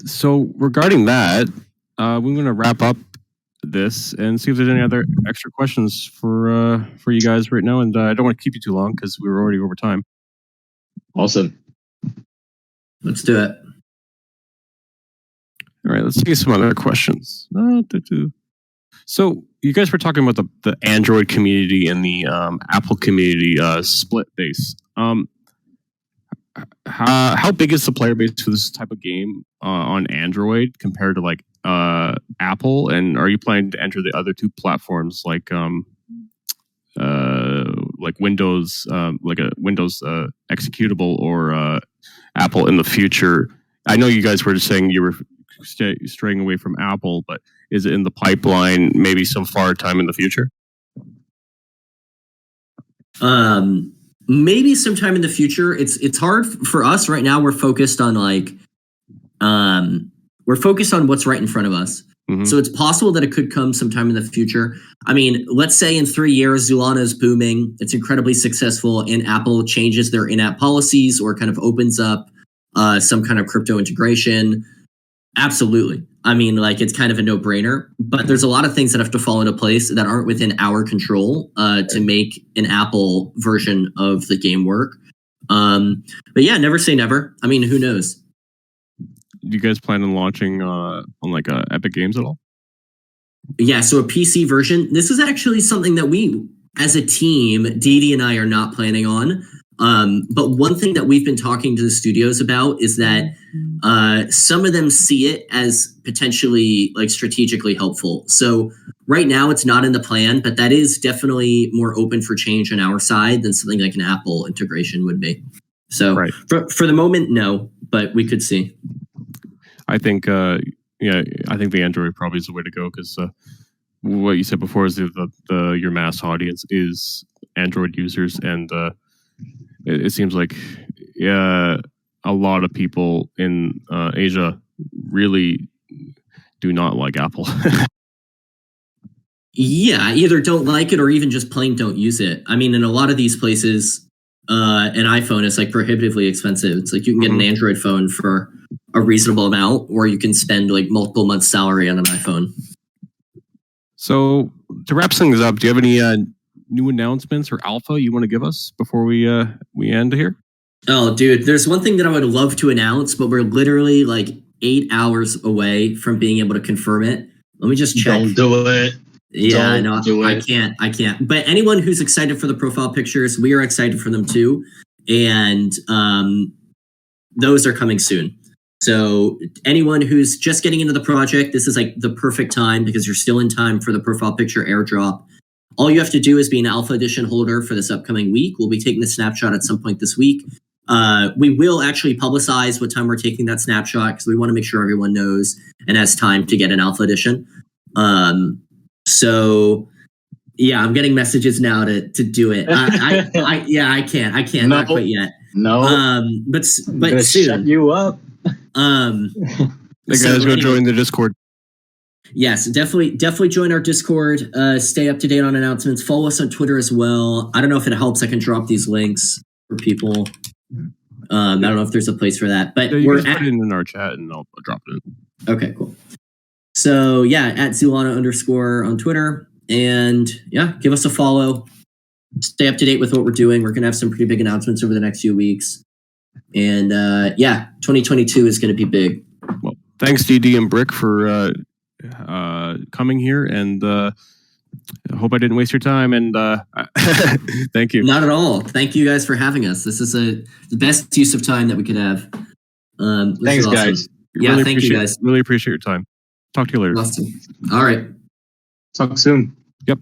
So regarding that, we're going to wrap up this and see if there's any other extra questions for you guys right now. And I don't want to keep you too long because we were already over time. Awesome. Let's do it. All right, let's see some other questions. So you guys were talking about the Android community and the Apple community split base. How big is the player base for this type of game on Android compared to like Apple? And are you planning to enter the other two platforms like Windows, like a Windows executable, or Apple in the future? I know you guys were just saying you were straying away from Apple, but is it in the pipeline maybe some far time in the future? Maybe sometime in the future. It's hard for us right now. We're focused on what's right in front of us. So it's possible that it could come sometime in the future. I mean, let's say in 3 years, Zoolana is booming. It's incredibly successful, and Apple changes their in-app policies or kind of opens up some kind of crypto integration. Absolutely. I mean, like, it's kind of a no-brainer, but there's a lot of things that have to fall into place that aren't within our control to make an Apple version of the game work. But yeah, never say never. I mean, who knows? Do you guys plan on launching on like Epic Games at all? Yeah, so a PC version. This is actually something that we, as a team, DD and I are not planning on. But one thing that we've been talking to the studios about is that some of them see it as potentially like strategically helpful. So right now it's not in the plan, but that is definitely more open for change on our side than something like an Apple integration would be. So for the moment, no, but we could see. I think yeah, I think the Android probably is the way to go because what you said before is the your mass audience is Android users, and it seems like a lot of people in Asia really do not like Apple. Yeah, either don't like it or even just plain don't use it. I mean, in a lot of these places, an iPhone is like prohibitively expensive. It's like you can get an Android phone for a reasonable amount, or you can spend like multiple months' salary on an iPhone. So to wrap things up, do you have any new announcements or alpha you want to give us before we end here? Oh, dude, there's one thing that I would love to announce, but we're literally like 8 hours away from being able to confirm it. Let me just check. Don't do it. Yeah, Don't no, do I it. can't. But anyone who's excited for the profile pictures, we are excited for them too. And those are coming soon. So anyone who's just getting into the project, this is like the perfect time because you're still in time for the profile picture airdrop. All you have to do is be an alpha edition holder for this upcoming week. We'll be taking the snapshot at some point this week. We will actually publicize what time we're taking that snapshot because we want to make sure everyone knows and has time to get an alpha edition. So yeah, I'm getting messages now to do it. I can't, No. not quite yet. No. But I'm gonna soon. shut you up. The guys go join the Discord. Yes, definitely join our Discord. Stay up to date on announcements. Follow us on Twitter as well. I don't know if it helps. I can drop these links for people. I don't know if there's a place for that, but You can put it in our chat and I'll drop it in. Okay, cool. So yeah, at Zoolana _ on Twitter, and yeah, give us a follow. Stay up to date with what we're doing. We're gonna have some pretty big announcements over the next few weeks, and 2022 is gonna be big. Well, thanks DD and Brick for coming here, and I hope I didn't waste your time. And thank you. Not at all. Thank you guys for having us. This is the best use of time that we could have. Thanks, awesome. guys. Yeah, Really thank you guys. Really appreciate your time. Talk to you later. Awesome. All right. Talk soon. Yep.